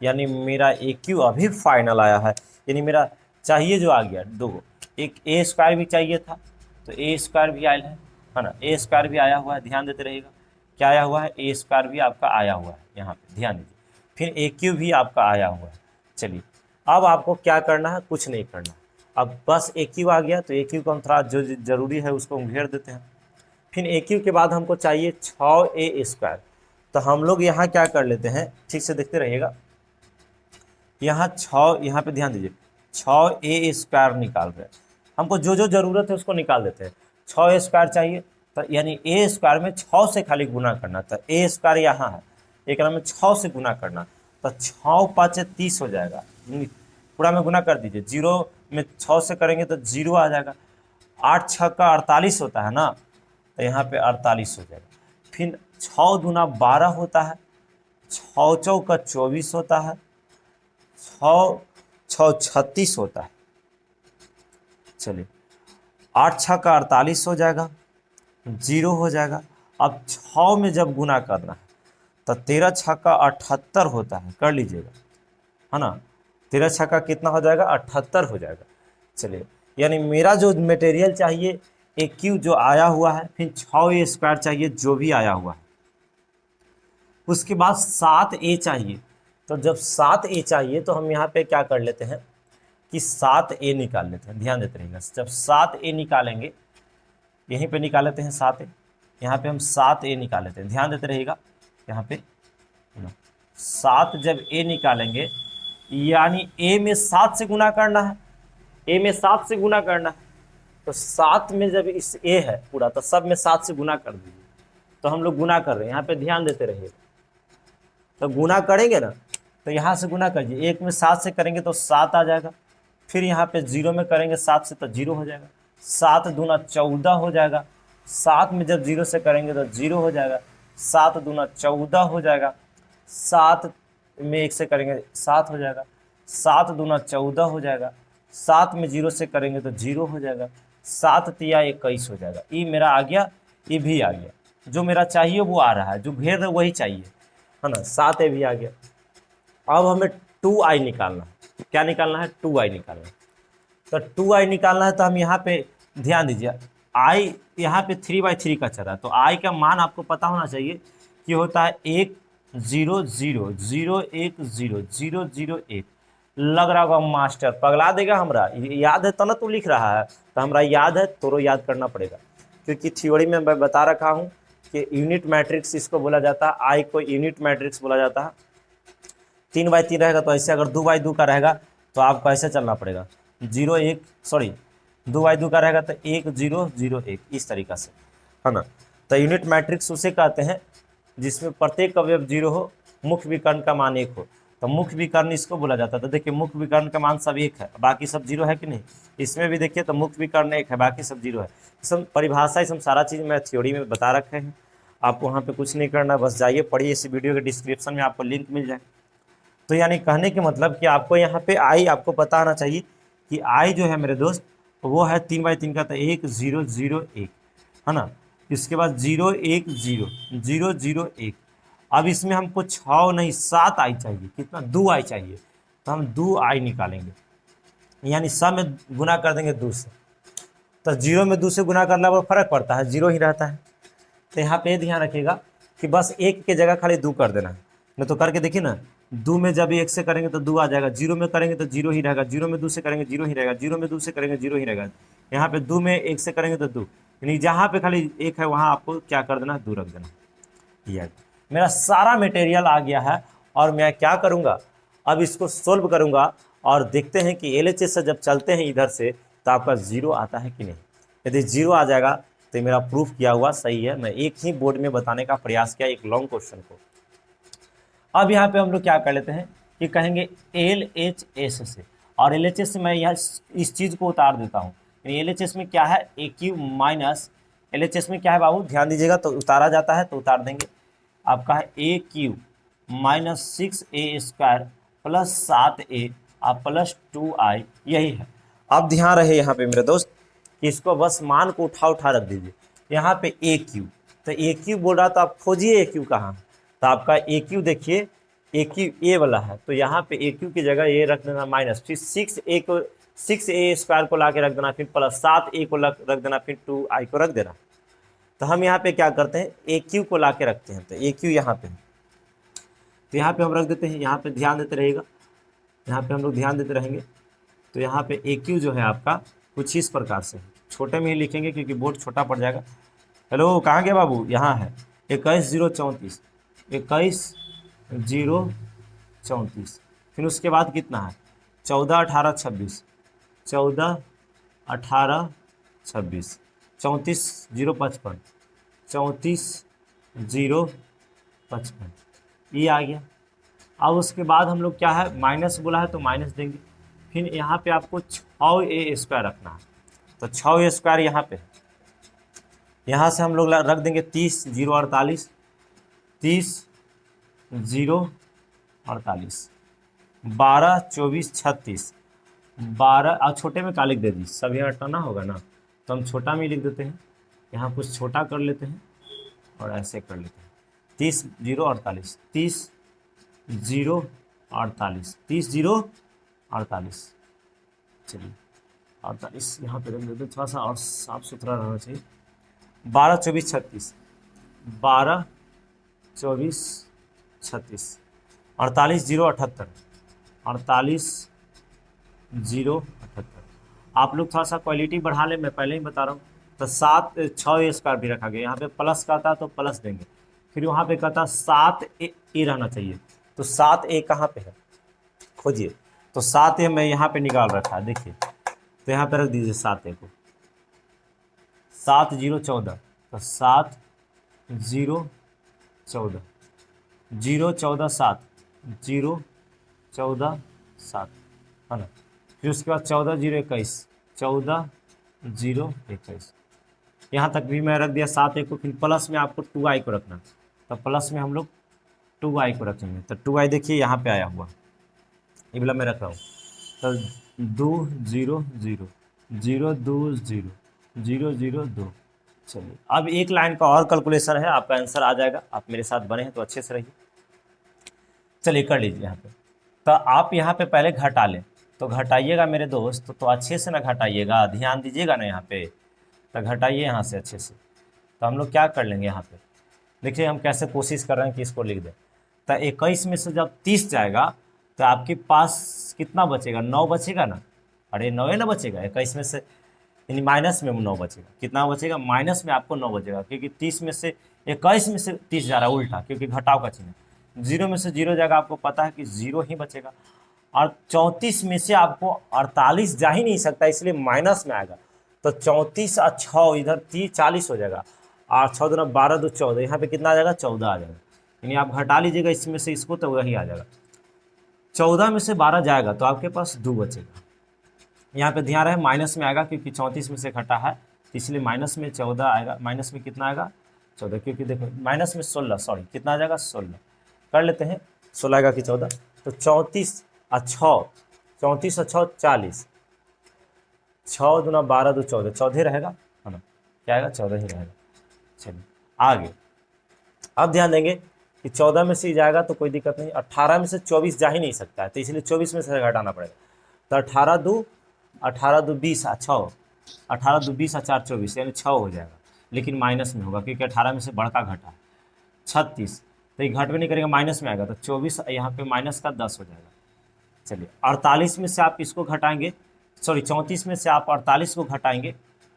यानी मेरा AQ अभी फाइनल आया है। यानी मेरा चाहिए जो आ गया दो, एक ए स्क्वायर भी चाहिए था तो ए स्क्वायर भी आया है ना, ए स्क्वायर भी आया हुआ है, ध्यान देते रहिएगा। क्या आया हुआ है? ए स्क्वायर भी आपका आया हुआ है, यहाँ पे ध्यान दीजिए। फिर AQ भी आपका आया हुआ है। चलिए अब आपको क्या करना है? कुछ नहीं करना। अब बस AQ आ गया तो AQ को हम थोड़ा जो जरूरी है उसको हम घेर देते हैं। फिर AQ के बाद हमको चाहिए 6A स्क्वायर। तो हम लोग यहाँ क्या कर लेते हैं, ठीक से देखते रहिएगा। यहाँ 6, यहाँ पे ध्यान दीजिए, 6A स्क्वायर निकाल रहे हैं। हमको जो जो ज़रूरत है उसको निकाल देते हैं। 6A स्क्वायर चाहिए तो यानी A स्क्वायर में 6 से खाली गुना करना था। A स्क्वायर यहाँ है, एक में 6 से गुना करना, तो 6 5 30 हो जाएगा। पूरा में गुना कर दीजिए। 0 में 6 से करेंगे तो 0 आ जाएगा। 8 6 का 48 होता है ना, तो यहाँ पे 48 हो जाएगा। फिर 6 दूना 12 होता है, 6 चौका 24 होता है, 6 6 36 होता है। चलिए 8 6 का 48 हो जाएगा, 0 हो जाएगा। अब 6 में जब गुना करना है तो 13 6 का 78 होता है, कर लीजिएगा, है ना। 13 6 का कितना हो जाएगा? 78 हो जाएगा। चलिए यानी मेरा जो मटेरियल चाहिए AQ जो आया हुआ है, फिर 6A स्क्वायर चाहिए जो भी आया हुआ है। उसके बाद 7A चाहिए। तो जब 7A चाहिए तो हम यहाँ पे क्या कर लेते हैं कि 7A निकाल लेते हैं। ध्यान देते रहिएगा। जब 7A निकालेंगे, यहीं पे निकाल लेते हैं 7A, यहाँ पे हम 7A निकाल लेते हैं। ध्यान देते रहिएगा। यहाँ पे 7 जब A निकालेंगे यानी A में 7 से गुना करना है, A में 7 से गुना करना है। तो 7 में जब इस A है पूरा, तो सब में 7 से गुना कर दीजिए। तो हम लोग गुना कर रहे हैं, यहाँ पे ध्यान देते रहिएगा। तो गुना करेंगे ना, तो यहाँ से गुना करिए। 1 में 7 से करेंगे तो 7 आ जाएगा। फिर यहाँ पे 0 में करेंगे 7 से तो 0 हो जाएगा। 7 दूना 14 हो जाएगा। 7 में जब 0 से करेंगे तो 0 हो जाएगा। 7 दूना 14 हो जाएगा। 7 में 1 से करेंगे 7 हो जाएगा। 7 दूना 14 हो जाएगा। 7 में 0 से करेंगे तो 0 हो जाएगा। 7 तिया 21 हो जाएगा। ये मेरा आ गया, ये भी आ गया। जो मेरा चाहिए वो आ रहा है, जो घेर है वही चाहिए, है ना। 7A भी आ गया। अब हमें 2I निकालना है। क्या निकालना है? 2I निकालना है। तो 2I निकालना है तो हम यहाँ पे ध्यान दीजिए, I यहाँ पे 3/3 का चल रहा है, तो I का मान आपको पता होना चाहिए कि होता है 1 0 0 0 1 0 0 0 1। लग रहा होगा मास्टर पगला देगा, हमरा याद है तो ना तू लिख रहा है, तो हमरा याद है, तोरो याद करना पड़ेगा। क्योंकि थ्योरी में मैं बता रखा हूँ कि यूनिट मैट्रिक्स इसको बोला जाता है। I को यूनिट मैट्रिक्स बोला जाता है। 3/3 रहेगा तो ऐसे, अगर 2/2 का रहेगा तो आपको ऐसे चलना पड़ेगा, 0 1 सॉरी 2/2 का रहेगा तो 1 0 0 1, इस तरीका से, है ना। तो यूनिट मैट्रिक्स उसे कहते हैं जिसमें प्रत्येक अवयव 0 हो, मुख्य विकर्ण का मान 1 हो। तो मुख्य विकर्ण इसको बोला जाता है। तो देखिए मुख्य विकर्ण का मान सब 1 है, बाकी सब 0 है कि नहीं। इसमें भी देखिए तो मुख्य विकर्ण 1 है, बाकी सब 0 है। सब परिभाषा, सब सारा चीज़ मैं थ्योरी में बता रखे हैं। आपको वहाँ पे कुछ नहीं करना, बस जाइए पढ़िए। इस वीडियो के डिस्क्रिप्शन में आपको लिंक मिल जाए। तो यानी कहने के मतलब कि आपको यहाँ पे I आपको पता आना चाहिए कि I जो है मेरे दोस्त वो है 3/3 का, तो 1 0 0 1, है ना। इसके बाद 0 1 0 0 0 1। अब इसमें हमको 6 नहीं 7I चाहिए। कितना? 2I चाहिए। तो हम 2I निकालेंगे, यानी सब में गुना कर देंगे 2 से। तो 0 में 2 से गुना करने पर फर्क पड़ता है, 0 ही रहता है। तो यहाँ पे ध्यान रखिएगा कि बस 1 के जगह खाली 2 कर देना है। नहीं तो करके देखिए ना, 2 में जब 1 से करेंगे तो 2 आ जाएगा, 0 में करेंगे तो 0 ही रहेगा, 0 में 2 से करेंगे 0 ही रहेगा, 0 में 2 से करेंगे 0 ही रहेगा। यहाँ पे 2 में 1 से करेंगे तो 2, यानी जहाँ पे खाली 1 है वहाँ आपको क्या कर देना है? 2 रख देना। ये मेरा सारा मटेरियल आ गया है और मैं क्या करूँगा, अब इसको सोल्व करूँगा और देखते हैं कि LHS से जब चलते हैं इधर से तो आपका 0 आता है कि नहीं। यदि 0 आ जाएगा तो मेरा प्रूफ किया हुआ सही है। मैं एक ही बोर्ड में बताने का प्रयास किया एक लॉन्ग क्वेश्चन को। अब यहाँ पे हम लोग क्या कर लेते हैं कि कहेंगे LHS से, और LHS से मैं यहाँ इस चीज़ को उतार देता हूँ। LHS में क्या है AQ माइनस, LHS में क्या है बाबू ध्यान दीजिएगा, तो उतारा जाता है तो उतार देंगे। आपका है AQ minus 6A² plus 7A आप प्लस 2I, यही है। अब ध्यान रहे यहाँ पे मेरे दोस्त कि इसको बस मान को उठा रख दीजिए। यहाँ पे AQ, तो AQ बोल रहा तो आप खोजिए AQ कहाँ, तो आपका AQ देखिए AQ ए वाला है, तो यहाँ पे AQ की जगह ये रख देना माइनस, फिर 6A² को ला के रख देना, फिर प्लस 7A को रख देना, फिर 2I को रख देना। तो हम यहाँ पे क्या करते हैं AQ को ला के रखते हैं, तो AQ यहाँ पे, तो यहाँ पे हम रख देते हैं, यहाँ पे ध्यान देते रहेगा, यहाँ पे हम लोग ध्यान देते रहेंगे। तो यहाँ पे AQ जो है आपका कुछ इस प्रकार से, छोटे में ही लिखेंगे क्योंकि बोर्ड छोटा पड़ जाएगा। हेलो कहाँ गया बाबू, यहाँ है 21,034, 21,034, फिर उसके बाद कितना है 14, 18, 26, 14, 18, 26, 34,055, 34,055, ये आ गया। अब उसके बाद हम लोग क्या है माइनस बोला है तो माइनस देंगे, फिर यहाँ पे आपको 6A² रखना है, तो 6A² यहाँ पे, यहाँ से हम लोग रख देंगे 30,048, 30,048, 12, 24, 36, 12 और छोटे में का लिख दे दी, सब यहाँ हटाना होगा ना, तो हम छोटा में ही लिख देते हैं, यहाँ कुछ छोटा कर लेते हैं और ऐसे कर लेते हैं 30,048, 30,048, 30,048, चलिए 48 यहाँ पे रख देते, थोड़ा सा और साफ सुथरा रहना चाहिए। 12, 24, 36, 12, 24, 36, 48,078, 48,078। आप लोग थोड़ा सा क्वालिटी बढ़ा लें, मैं पहले ही बता रहा हूँ। तो 6A² भी रखा गया, यहाँ पे प्लस का था तो प्लस देंगे, फिर वहाँ पे कहता 7A रहना चाहिए, तो 7A कहाँ पे है खोजिए, तो 7A मैं यहाँ पे निकाल रखा है देखिए, तो यहाँ पे रख दीजिए 7A को, 7,014, तो 7,014, 014 7, 014 7 है ना, फिर उसके बाद 14,021, 14,021, यहाँ तक भी मैं रख दिया 7A को, फिर प्लस में आपको 2I को रखना, तो प्लस में हम लोग 2I को रखेंगे, तो 2I देखिए यहाँ पे आया हुआ, ये वाला मैं रख रहा हूँ, तो 2 0 0 0 2 0 0 0 2। चलिए अब एक लाइन का और कैलकुलेशन है, आपका आंसर आ जाएगा, आप मेरे साथ बने हैं तो अच्छे से रहिए। चलिए कर लीजिए यहाँ पे, तो आप यहाँ पे पहले घटा लें, तो घटाइएगा मेरे दोस्त, तो अच्छे से ना घटाइएगा, ध्यान दीजिएगा ना यहाँ पे, तो घटाइए यहाँ से अच्छे से। तो हम लोग क्या कर लेंगे यहाँ पे, देखिए हम कैसे कोशिश कर रहे हैं कि इसको लिख दें। तो 21 में से जब 30 जाएगा तो आपके पास कितना बचेगा, 9 बचेगा ना, अरे 9 ना बचेगा 21 में से, यानी माइनस में 9 बचेगा, कितना बचेगा माइनस में आपको 9 बचेगा, क्योंकि 30 में से 21 में से 30 जा रहा है उल्टा, क्योंकि घटाव का चिन्ह, 0 में से 0 जाएगा, आपको पता है कि 0 ही बचेगा, और 34 में से आपको 48 जा ही नहीं सकता, इसलिए माइनस में आएगा, तो 34 और 6 इधर 40 हो जाएगा, और 6 दूना 12 2 14, यहाँ पे कितना आ जाएगा 14 आ जाएगा, यानी आप घटा लीजिएगा इसमें से इसको तो वही आ जाएगा, 14 में से 12 जाएगा तो आपके पास 2 बचेगा। यहाँ पे ध्यान रहे माइनस में आएगा, क्योंकि 34 में से घटा है तो इसलिए माइनस में 14 आएगा, माइनस में कितना आएगा 14, क्योंकि देखो माइनस में 16, सॉरी कितना आ जाएगा 16, कर लेते हैं 16 आएगा कि 14, तो 34 और 6, 34 और 6 40, 6 दूना 12 2 14, 14 रहेगा है ना, क्या आएगा 14 ही रहेगा। चलिए आगे, अब ध्यान देंगे कि 14 में से जाएगा तो कोई दिक्कत नहीं, 18 में से 24 जा ही नहीं सकता है, तो इसलिए 24 में से घटाना पड़ेगा, तो 18 2 20 और 6, 18 2 20 और 4 24, यानी 6 हो जाएगा, लेकिन माइनस में होगा क्योंकि 18 में से बड़का घटा है। 36 तो ये घट भी नहीं करेगा, माइनस में आएगा, तो 24 यहाँ पे माइनस का 10 हो जाएगा। चलिए 48 में से आप इसको घटाएंगे, सॉरी 34 में से आप 48 को घटाएंगे,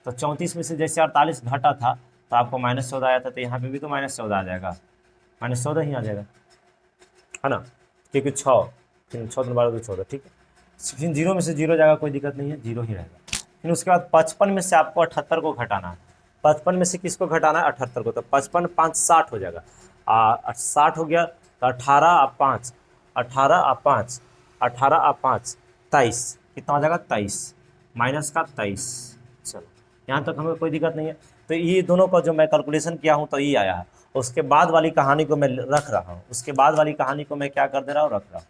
तो 34 में से जैसे 48 घटा था तो आपको -14 आया था, तो यहाँ पे भी तो -14 आ जाएगा, -14 ही आ जाएगा है ना, क्योंकि 6 फिर 6 12 2 14, ठीक है, फिर 0 में से 0 जाएगा, कोई दिक्कत नहीं है, 0 ही रहेगा। फिर उसके बाद 55 में से आपको 78 को घटाना है, 55 में से किसको घटाना है, 78 को, तो 55 5 60 हो जाएगा। 60 हो गया तो 18 और 5, 18 और 5, 18 और 5 23, कितना हो जाएगा 23, माइनस का 23। चलो यहाँ तक हमें कोई दिक्कत नहीं है। तो ये दोनों का जो मैं कैलकुलेशन किया हूँ तो ये आया है। उसके बाद वाली कहानी को मैं रख रहा हूँ, उसके बाद वाली कहानी को मैं क्या कर दे रहा हूँ, रख रहा हूँ।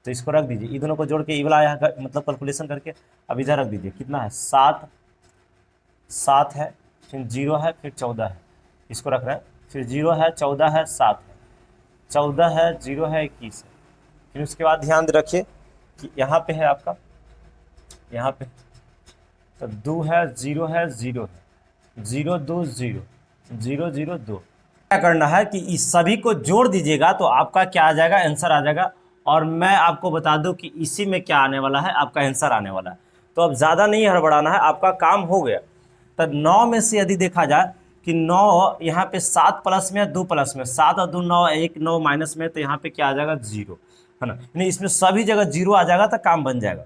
तो इसको रख दीजिए, ये दोनों को जोड़ के ये वाला आया है, मतलब कैलकुलेशन करके। अब इधर रख दीजिए, कितना है 7 है, फिर 0 है, फिर 14 है, इसको रख रहे हैं, फिर 0 है, 14 है, 7 है, 14 है, 0 है, 21 है। फिर उसके बाद ध्यान रखिए कि यहाँ पे है आपका, यहाँ पे तो 2 है, 0 है, 0 है, 0 2 0, 0 0 2। क्या करना है कि इस सभी को जोड़ दीजिएगा तो आपका क्या आ जाएगा, आंसर आ जाएगा। और मैं आपको बता दूं कि इसी में क्या आने वाला है, आपका आंसर आने वाला है। तो अब ज़्यादा नहीं हड़बड़ाना है, आपका काम हो गया। तो 9 में से यदि देखा जाए कि 9 यहाँ पे 7 प्लस में है, 2 प्लस में, 7 और 2 9, 1 9 माइनस में, तो यहाँ पे क्या आ जाएगा 0, है ना। यानी इसमें सभी जगह 0 आ जाएगा तो काम बन जाएगा,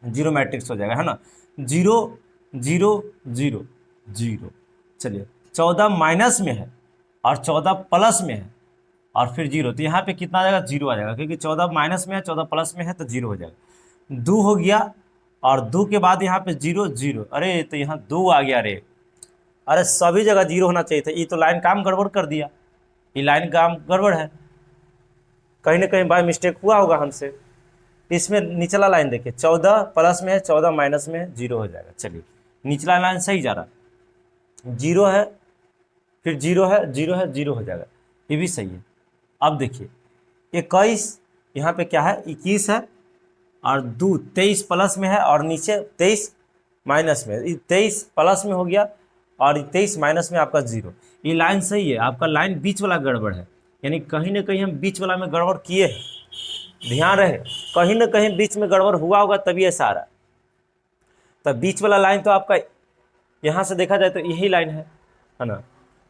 0 मैट्रिक्स हो जाएगा, है ना। 0 0 0 0। चलिए 14 माइनस में है और 14 प्लस में है और फिर 0, तो यहाँ पे कितना आ जाएगा 0 आ जाएगा, क्योंकि 14 माइनस में है, 14 प्लस में है, तो 0 हो जाएगा। 2 हो गया और 2 के बाद यहाँ पे 0 0, अरे तो यहाँ 2 आ गया, अरे सभी जगह 0 होना चाहिए था। ये तो लाइन काम गड़बड़ कर दिया, ये लाइन काम गड़बड़ है, कहीं ना कहीं बाय मिस्टेक हुआ होगा हमसे। इसमें निचला लाइन देखिए, 14 प्लस में है, 14 माइनस में है, 0 हो जाएगा। चलिए निचला लाइन सही जा रहा, 0 है, फिर 0 है, 0 है, 0 हो जाएगा, ये भी सही है। अब देखिए 21, यहाँ पे क्या है 21 है और 2 23 प्लस में है और नीचे 23 माइनस में, 23 प्लस में हो गया और 23 माइनस में आपका 0। ये लाइन सही है, आपका लाइन बीच वाला गड़बड़ है, यानी कहीं ना कहीं हम बीच वाला में गड़बड़ किए हैं, ध्यान रहे, कहीं ना कहीं बीच में गड़बड़ हुआ होगा तभी ऐसा आ रहा है। तो बीच वाला लाइन तो आपका यहाँ से देखा जाए तो यही लाइन है ना,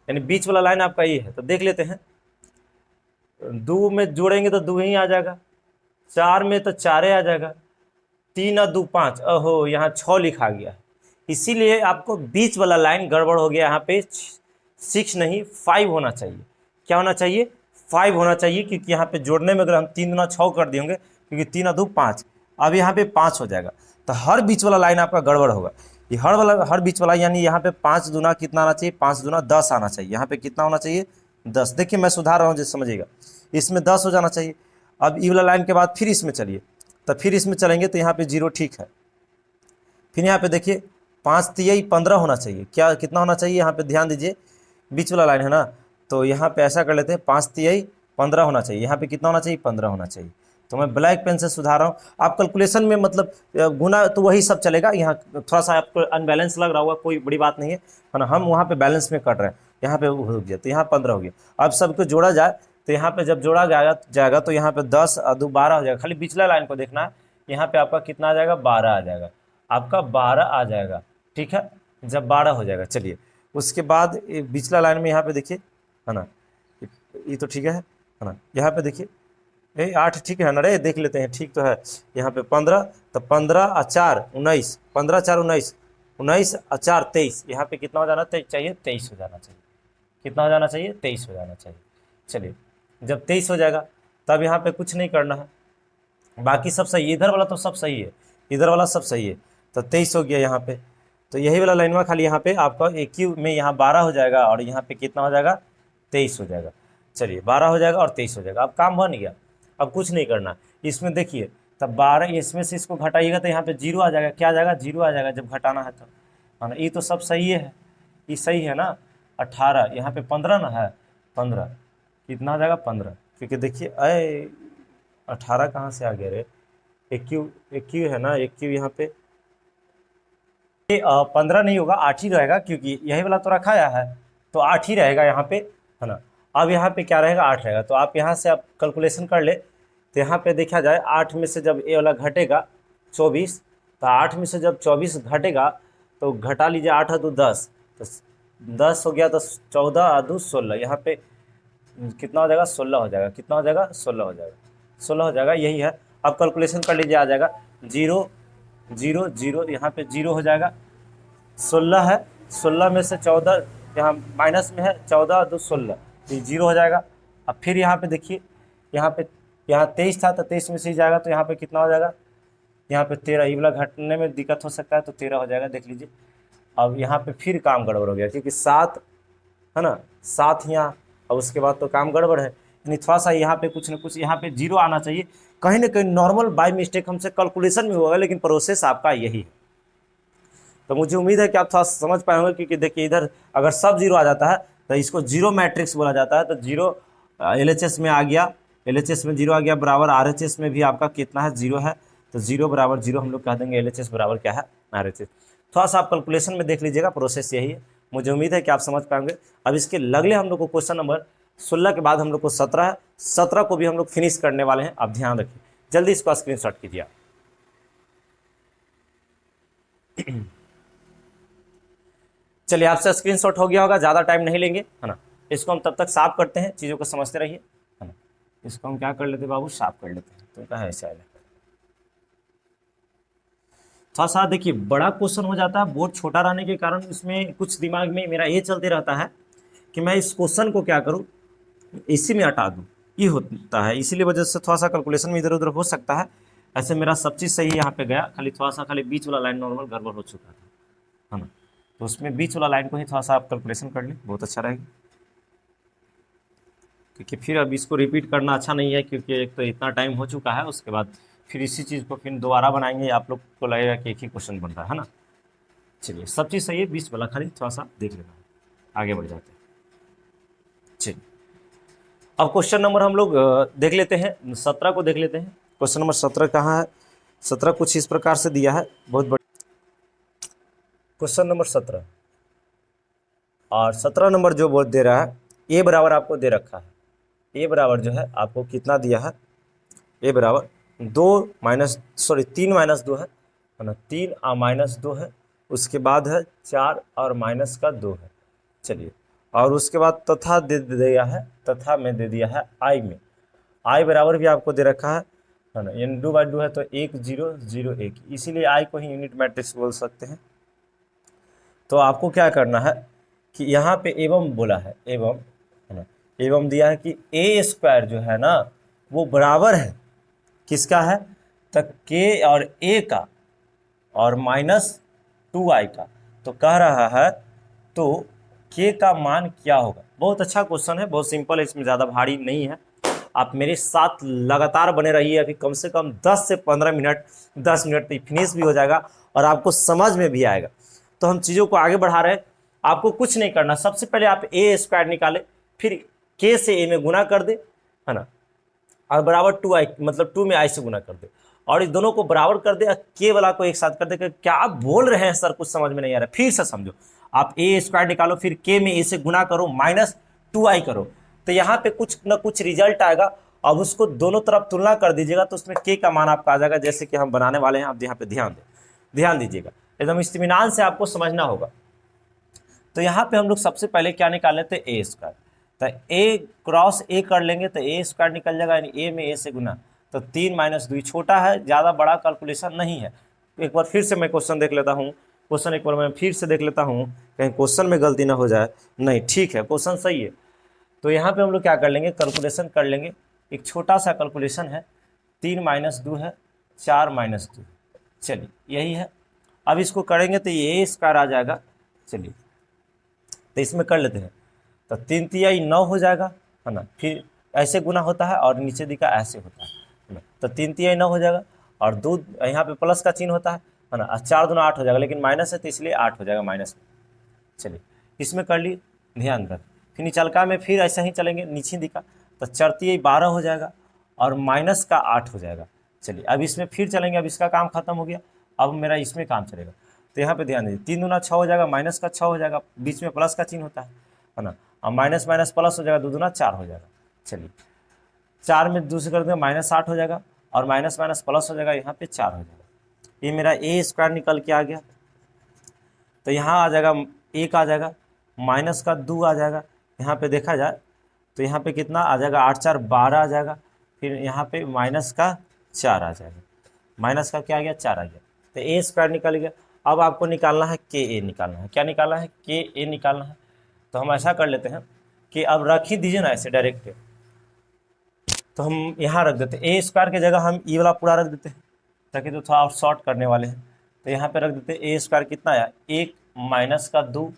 यानी बीच वाला लाइन आपका ये है। तो देख लेते हैं, 2 में जोड़ेंगे तो 2 ही आ जाएगा, 4 में तो 4 आ जाएगा, 3 और 2 5, ओहो यहाँ 6 लिखा गया है, इसीलिए आपको बीच वाला लाइन गड़बड़ हो गया। यहाँ पे 6 नहीं 5 होना चाहिए, क्या होना चाहिए 5 होना चाहिए, क्योंकि यहाँ पे जोड़ने में अगर हम 3 गुना 6 कर देंगे, क्योंकि 3 और 2 5, अब यहाँ पे 5 हो जाएगा। तो हर बीच वाला लाइन आपका गड़बड़ होगा, ये हर बीच वाला, यानी यहाँ पे 5 दूना कितना आना चाहिए, 5 दूना 10 आना चाहिए, यहाँ पे कितना होना चाहिए 10। देखिए मैं सुधार रहा हूँ जैसे समझिएगा, इसमें 10 हो जाना चाहिए। अब ई वाला लाइन के बाद फिर इसमें चलिए, तो फिर इसमें चलेंगे तो यहाँ पे 0 ठीक है। फिर यहाँ पे देखिए 5 3 15 होना चाहिए, क्या कितना होना चाहिए, यहाँ पे ध्यान दीजिए, बीच वाला लाइन है ना, तो यहाँ पे ऐसा कर लेते हैं 5 3 15 होना चाहिए, यहाँ पे कितना होना चाहिए 15 होना चाहिए। तो मैं ब्लैक पेन से सुधार रहा हूँ। आप कैलकुलेशन में मतलब गुना तो वही सब चलेगा, यहाँ थोड़ा सा आपको अनबैलेंस लग रहा होगा, कोई बड़ी बात नहीं है ना, हम वहाँ पे बैलेंस में कर रहे हैं, यहाँ पे हो गया तो यहाँ 15 हो गया। अब सबको जोड़ा जाए तो यहाँ पे जब जोड़ा जाएगा तो यहाँ पे 10 और 2 12 हो जाएगा, खाली पिछला लाइन को देखना है, यहाँ पे आपका कितना आ जाएगा 12 आ जाएगा, आपका 12 आ जाएगा, ठीक है, जब 12 हो जाएगा। चलिए उसके बाद पिछला लाइन में यहाँ पे देखिए, है ना, ये तो ठीक है ना, यहाँ पे देखिए 8 ठीक है ना, रे देख लेते हैं, ठीक तो है। यहाँ पे 15, तो 15 और 4 19, 15 4 19, 19 और 4 23, यहाँ पे कितना हो जाना चाहिए 23 हो जाना चाहिए, कितना हो जाना चाहिए 23 हो जाना चाहिए। चलिए जब 23 हो जाएगा तब यहाँ पे कुछ नहीं करना है, बाकी सब सही है, इधर वाला तो सब सही है, इधर वाला सब सही है, तो 23 हो गया यहाँ पे। तो यही वाला लाइन में खाली यहाँ पे आपका AQ में यहाँ 12 हो जाएगा और यहाँ पे कितना हो जाएगा 23 हो जाएगा। चलिए 12 हो जाएगा और 23 हो जाएगा, अब काम बन गया, अब कुछ नहीं करना। इसमें देखिए तब 12, इसमें से इसको घटाइएगा तो यहाँ पे 0 आ जाएगा, क्या आ जाएगा 0 आ जाएगा जब घटाना है तो, है ना। ये तो सब सही है, ये सही है ना। 18 यहाँ पे 15 ना है, 15 कितना आ जाएगा 15, क्योंकि देखिए 18 कहाँ से आ गया रे, AQ है ना, AQ यहाँ पे 15 नहीं होगा, 8 ही रहेगा, क्योंकि यही वाला तो रखा है तो 8 ही रहेगा यहाँ पे, है ना। अब यहाँ पे क्या रहेगा 8 रहेगा, तो आप यहाँ से आप कैलकुलेशन कर ले, तो यहाँ पे देखा जाए 8 में से जब ये वाला घटेगा 24, तो 8 में से जब 24 घटेगा तो घटा लीजिए, 8 है तो 10, तो 10 हो गया, तो 14 और 2 16, यहाँ पे कितना हो जाएगा 16 हो जाएगा, कितना हो जाएगा 16 हो जाएगा, 16 हो जाएगा, यही है। अब कैलकुलेशन कर लीजिए, आ जाएगा 0 0 0, यहाँ पे 0 हो जाएगा, 16 है 16 में से 14 यहाँ माइनस में है, 14 2 16, तो 0 हो जाएगा। अब फिर यहाँ पे देखिए, यहाँ 23 था तो 23 में से ही जाएगा, तो यहाँ पे कितना हो जाएगा, यहाँ पे 13, ये वाला घटने में दिक्कत हो सकता है, तो 13 हो जाएगा, देख लीजिए। अब यहाँ पे फिर काम गड़बड़ हो गया, क्योंकि 7 है ना, 7 यहाँ, और उसके बाद तो काम गड़बड़ है, यानी थोड़ा सा यहाँ पे कुछ ना कुछ यहाँ पे 0 आना चाहिए, कहीं ना कहीं नॉर्मल बाय मिस्टेक हमसे कैलकुलेशन में होगा, लेकिन प्रोसेस आपका यही है। तो मुझे उम्मीद है कि आप थोड़ा समझ पाए होंगे, क्योंकि देखिए इधर अगर सब 0 आ जाता है तो इसको 0 मैट्रिक्स बोला जाता है। तो 0 LHS में आ गया, LHS में 0 आ गया, बराबर RHS में भी आपका कितना है, 0 है, तो 0 बराबर 0 हम लोग कह देंगे, LHS बराबर क्या है, RHS। थोड़ा सा आप कैलकुलेशन में देख लीजिएगा, प्रोसेस यही है। मुझे उम्मीद है कि आप समझ पाएंगे। अब इसके अगले हम लोग को क्वेश्चन नंबर 16 के बाद हम लोग को 17 है, 17 को भी हम लोग फिनिश करने वाले हैं। आप ध्यान रखिए, जल्दी इसको स्क्रीनशॉट कीजिए आप। चलिए, आपसे स्क्रीनशॉट हो गया होगा, ज़्यादा टाइम नहीं लेंगे, है ना। इसको हम तब तक साफ करते हैं, चीज़ों को समझते रहिए, है ना। इसको हम क्या कर लेते हैं बाबू, साफ कर लेते हैं, तो क्या है ऐसा है। थोड़ा सा देखिए बड़ा क्वेश्चन हो जाता है, बोर्ड छोटा रहने के कारण इसमें कुछ दिमाग में मेरा ये चलते रहता है कि मैं इस क्वेश्चन को क्या करूँ, इसी में हटा दूँ, ये होता है। इसीलिए वजह से थोड़ा सा कैलकुलेशन में इधर उधर हो सकता है। ऐसे मेरा सब चीज़ सही यहाँ पे गया, खाली थोड़ा सा खाली बीच वाला लाइन नॉर्मल गड़बड़ हो चुका था, है ना। तो उसमें बीच वाला लाइन को ही थोड़ा सा आप कैलकुलेशन कर लें, बहुत अच्छा रहेगा, क्योंकि फिर अब इसको रिपीट करना अच्छा नहीं है, क्योंकि एक तो इतना टाइम हो चुका है, उसके बाद फिर इसी चीज़ को फिर दोबारा बनाएंगे, आप लोग को लगेगा कि एक ही क्वेश्चन बन रहा है ना। चलिए, सब चीज़ सही है, बीच वाला खाली थोड़ा सा देख लेना है, आगे बढ़ जाते हैं। चलिए, अब क्वेश्चन नंबर हम लोग देख लेते हैं, 17 को देख लेते हैं। क्वेश्चन नंबर 17 कहाँ है, 17 कुछ इस प्रकार से दिया है, बहुत बड़ा क्वेश्चन नंबर 17, और 17 नंबर जो बोल दे रहा है, ए बराबर आपको दे रखा है। ए बराबर जो है आपको कितना दिया है, ए बराबर 3 माइनस 2 है ना, 3 और माइनस 2 है, उसके बाद है 4 और माइनस का 2 है। चलिए, और उसके बाद तथा दे दिया है, तथा में दे दिया है आई में, आई बराबर भी आपको दे रखा है ना, यानी 2/2 है, तो 1 0 0 1, इसीलिए आई को ही यूनिट मैट्रिक्स बोल सकते हैं। तो आपको क्या करना है कि यहाँ पे एवं बोला है, एवं है ना, एवं दिया है कि ए स्क्वायर जो है ना, वो बराबर है किसका है, तक के और ए का और -2i का। तो कह रहा है तो के का मान क्या होगा। बहुत अच्छा क्वेश्चन है, बहुत सिंपल है, इसमें ज़्यादा भारी नहीं है। आप मेरे साथ लगातार बने रहिए, अभी कम से कम 10 से 15 मिनट, 10 मिनट तो फिनिश भी हो जाएगा और आपको समझ में भी आएगा। तो हम चीज़ों को आगे बढ़ा रहे हैं, आपको कुछ नहीं करना, सबसे पहले आप ए स्क्वायर निकाले, फिर के से ए में गुना कर दे, है ना, और बराबर 2i, मतलब 2 में i से गुना कर दे, और इस दोनों को बराबर कर दे, के वाला को एक साथ कर दे। क्या आप बोल रहे हैं सर, कुछ समझ में नहीं आ रहा है, फिर से समझो। आप ए स्क्वायर निकालो, फिर के में ए से गुना करो, -2i करो, तो यहाँ पे कुछ ना कुछ रिजल्ट आएगा। अब उसको दोनों तरफ तुलना कर दीजिएगा, तो उसमें के का मान आपका आ जाएगा, जैसे कि हम बनाने वाले हैं। आप यहाँ पे ध्यान दीजिएगा, एकदम इत्मीनान से आपको समझना होगा। तो यहाँ पे हम लोग सबसे पहले क्या निकाल लेते हैं, ए स्क्वायर, तो ए क्रॉस ए कर लेंगे तो ए स्क्वायर निकल जाएगा, यानी ए में ए से गुना, तो 3 - 2 छोटा है, ज़्यादा बड़ा कैलकुलेशन नहीं है। एक बार फिर से मैं क्वेश्चन देख लेता हूँ, क्वेश्चन एक बार मैं फिर से देख लेता हूँ, कहीं क्वेश्चन में गलती ना हो जाए। नहीं, ठीक है, क्वेश्चन सही है। तो यहाँ पे हम लोग क्या कर लेंगे, कैलकुलेशन कर लेंगे। एक छोटा सा कैलकुलेशन है, 3 - 2 है, 4 - 2, चलिए यही है। अब इसको करेंगे तो ये ए स्क्वायर आ जाएगा। चलिए, तो इसमें कर लेते हैं, तो 3 तिहाई 9 हो जाएगा, है ना, फिर ऐसे गुना होता है और नीचे दिखा ऐसे होता है ना, तो 3 तिहाई 9 हो जाएगा, और 2 यहाँ पे प्लस का चिन्ह होता है ना, 4 दूना 8 हो जाएगा, लेकिन माइनस है तो इसलिए 8 हो जाएगा माइनस में। चलिए, इसमें कर ली, ध्यान रख, फिर निचलका में फिर ऐसा ही चलेंगे, नीचे दिखा, तो 4 तिहाई 12 हो जाएगा और माइनस का 8 हो जाएगा। चलिए, अब इसमें फिर चलेंगे, अब इसका काम खत्म हो गया, अब मेरा इसमें काम चलेगा। तो यहाँ पे ध्यान दीजिए, 3 दूना 6 हो जाएगा, माइनस का 6 हो जाएगा, बीच में प्लस का चिन्ह होता है ना, और माइनस माइनस प्लस हो जाएगा, 2 दूना 4 हो जाएगा। चलिए, 4 में 2 से कर देंगे, -8 हो जाएगा, और माइनस माइनस प्लस हो जाएगा, यहाँ पे 4 हो जाएगा। ये मेरा ए स्क्वायर निकल के आ गया। तो यहाँ आ जाएगा 1 आ जाएगा, माइनस का 2 आ जाएगा, यहाँ पे देखा जाए तो यहाँ पे कितना आ जाएगा, 8 4 12 आ जाएगा, फिर यहाँ पे माइनस का 4 आ जाएगा, माइनस का क्या आ गया, 4 आ गया। तो ए स्क्वायर निकल गया। अब आपको निकालना है के ए निकालना है। क्या निकालना है? के ए निकालना है। तो हम ऐसा कर लेते हैं कि अब रख ही दीजिए ना ऐसे डायरेक्ट, तो हम यहाँ रख देते हैं ए स्क्वायर की जगह हम ई वाला पूरा रख देते हैं, ताकि तो थोड़ा शॉर्ट करने वाले हैं। तो यहाँ पे रख देते हैं ए स्क्वायर कितना आया, 1 माइनस का 2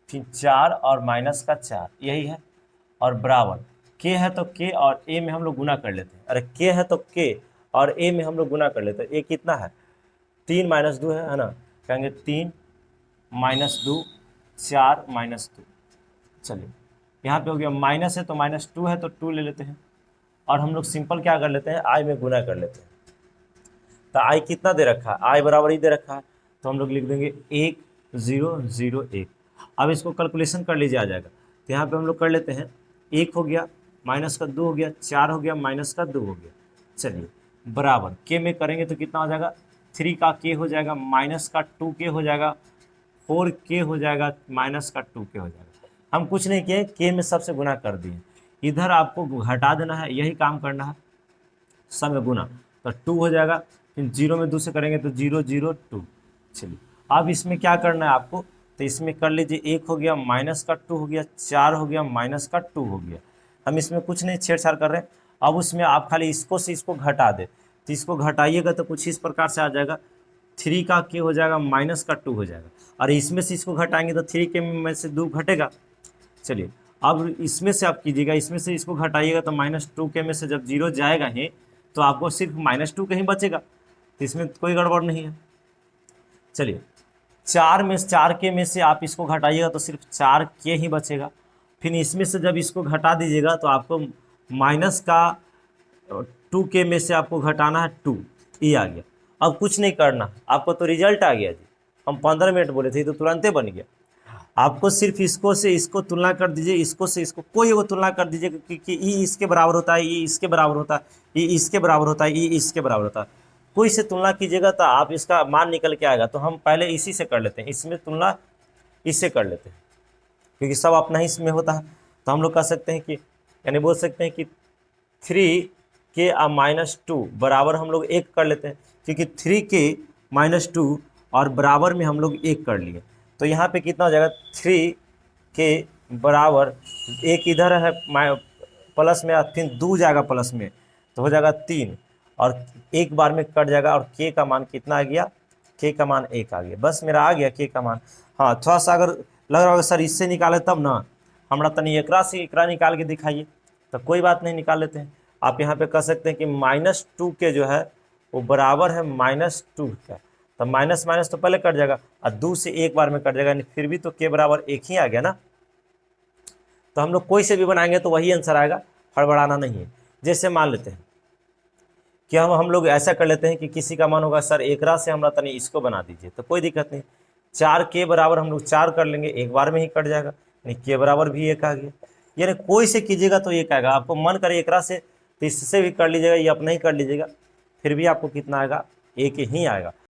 फिर 4 और माइनस का 4, यही है, और बराबर के है तो के और ए में हम लोग गुना कर लेते हैं। अरे के है तो के और ए में हम लोग गुना कर लेते हैं। ए कितना है, 3 माइनस 2 है ना, कहेंगे 3 माइनस 2 4 माइनस 2। चलिए यहाँ पे हो गया, माइनस है तो -2 है तो 2 ले लेते हैं, और हम लोग सिंपल क्या कर लेते हैं, आई में गुना कर लेते हैं। तो आई कितना दे रखा है, आई बराबर ही दे रखा है, तो हम लोग लिख देंगे 1 0 0 1। अब इसको कैलकुलेशन कर लीजिए, आ जाएगा। तो यहाँ पे हम लोग कर लेते हैं, 1 हो गया, माइनस का 2 हो गया, 4 हो गया, माइनस का 2 हो गया। चलिए बराबर के में करेंगे तो कितना हो जाएगा, 3 का के हो जाएगा, माइनस का 2 के हो जाएगा, 4 के हो जाएगा, माइनस का 2 के हो जाएगा। हम कुछ नहीं किए, के में सबसे गुना कर दिए। इधर आपको घटा देना है, यही काम करना है, सब में गुना, तो 2 हो जाएगा। फिर 0 में 2 से करेंगे तो 0 0 2। चलिए अब इसमें क्या करना है आपको, तो इसमें कर लीजिए, 1 हो गया, माइनस का 2 हो गया, 4 हो गया, माइनस का 2 हो गया। हम इसमें कुछ नहीं छेड़छाड़ कर रहे हैं। अब उसमें आप खाली इसको से इसको घटा दे, तो इसको घटाइएगा तो कुछ इस प्रकार से आ जाएगा, 3 का के हो जाएगा, माइनस का 2 हो जाएगा, और इसमें से इसको घटाएंगे तो 3 के में से 2 घटेगा। चलिए अब इसमें से आप कीजिएगा, इसमें से इसको घटाइएगा तो -2 के में से जब 0 जाएगा ही तो आपको सिर्फ -2 कहीं बचेगा, तो इसमें कोई गड़बड़ नहीं है। चलिए 4 के में से आप इसको घटाइएगा तो सिर्फ 4 के ही बचेगा। फिर इसमें से जब इसको घटा दीजिएगा तो आपको माइनस का 2 के में से आपको घटाना है 2, ये आ गया। अब कुछ नहीं करना, आपको तो रिजल्ट आ गया जी। हम 15 मिनट बोले थे तो तुरंत बन गया। आपको सिर्फ इसको से इसको तुलना कर दीजिए, इसको से इसको कोई वो तुलना कर दीजिए कि ई इसके बराबर होता है, ई इसके बराबर होता है, ई इसके बराबर होता है, ई इसके बराबर होता है, कोई से तुलना कीजिएगा तो आप इसका मान निकल के आएगा। तो हम पहले इसी से कर लेते हैं, इसमें तुलना इससे कर लेते हैं, क्योंकि सब अपना ही इसमें होता है। तो हम लोग कह सकते हैं कि, यानी बोल सकते हैं कि 3 के -2 बराबर हम लोग 1 कर लेते हैं, क्योंकि 3 के -2 और बराबर में हम लोग 1 कर लिए। तो यहाँ पे कितना हो जाएगा, 3 के बराबर 1 इधर है प्लस में, फिर 2 जाएगा प्लस में, तो हो जाएगा 3, और एक बार में कट जाएगा। और के का मान कितना आ गया, के का मान 1 आ गया। बस मेरा आ गया के का मान। हाँ थोड़ा सा अगर लग रहा होगा सर इससे निकाले तब ना, हमारा तनी एकरा से एकरा निकाल के दिखाइए, तो कोई बात नहीं, निकाल लेते हैं। आप यहाँ पे कह सकते हैं कि -2 के जो है वो बराबर है -2 का, तो माइनस माइनस तो पहले कट जाएगा और 2 से एक बार में कट जाएगा, यानी फिर भी तो के बराबर 1 ही आ गया ना। तो हम लोग कोई से भी बनाएंगे तो वही आंसर आएगा, हड़बड़ाना नहीं है। जैसे मान लेते हैं कि हम लोग ऐसा कर लेते हैं कि किसी का मन होगा सर एकरा से हमरा तनी इसको बना दीजिए, तो कोई दिक्कत नहीं, 4 के बराबर हम लोग 4 कर लेंगे, एक बार में ही कट जाएगा, यानी के बराबर भी 1 आ गया। यानी कोई से कीजिएगा तो 1 आएगा। आपको मन करे एकरा से तो इससे भी कर लीजिएगा या अपना ही कर लीजिएगा, फिर भी आपको कितना आएगा, 1 ही आएगा।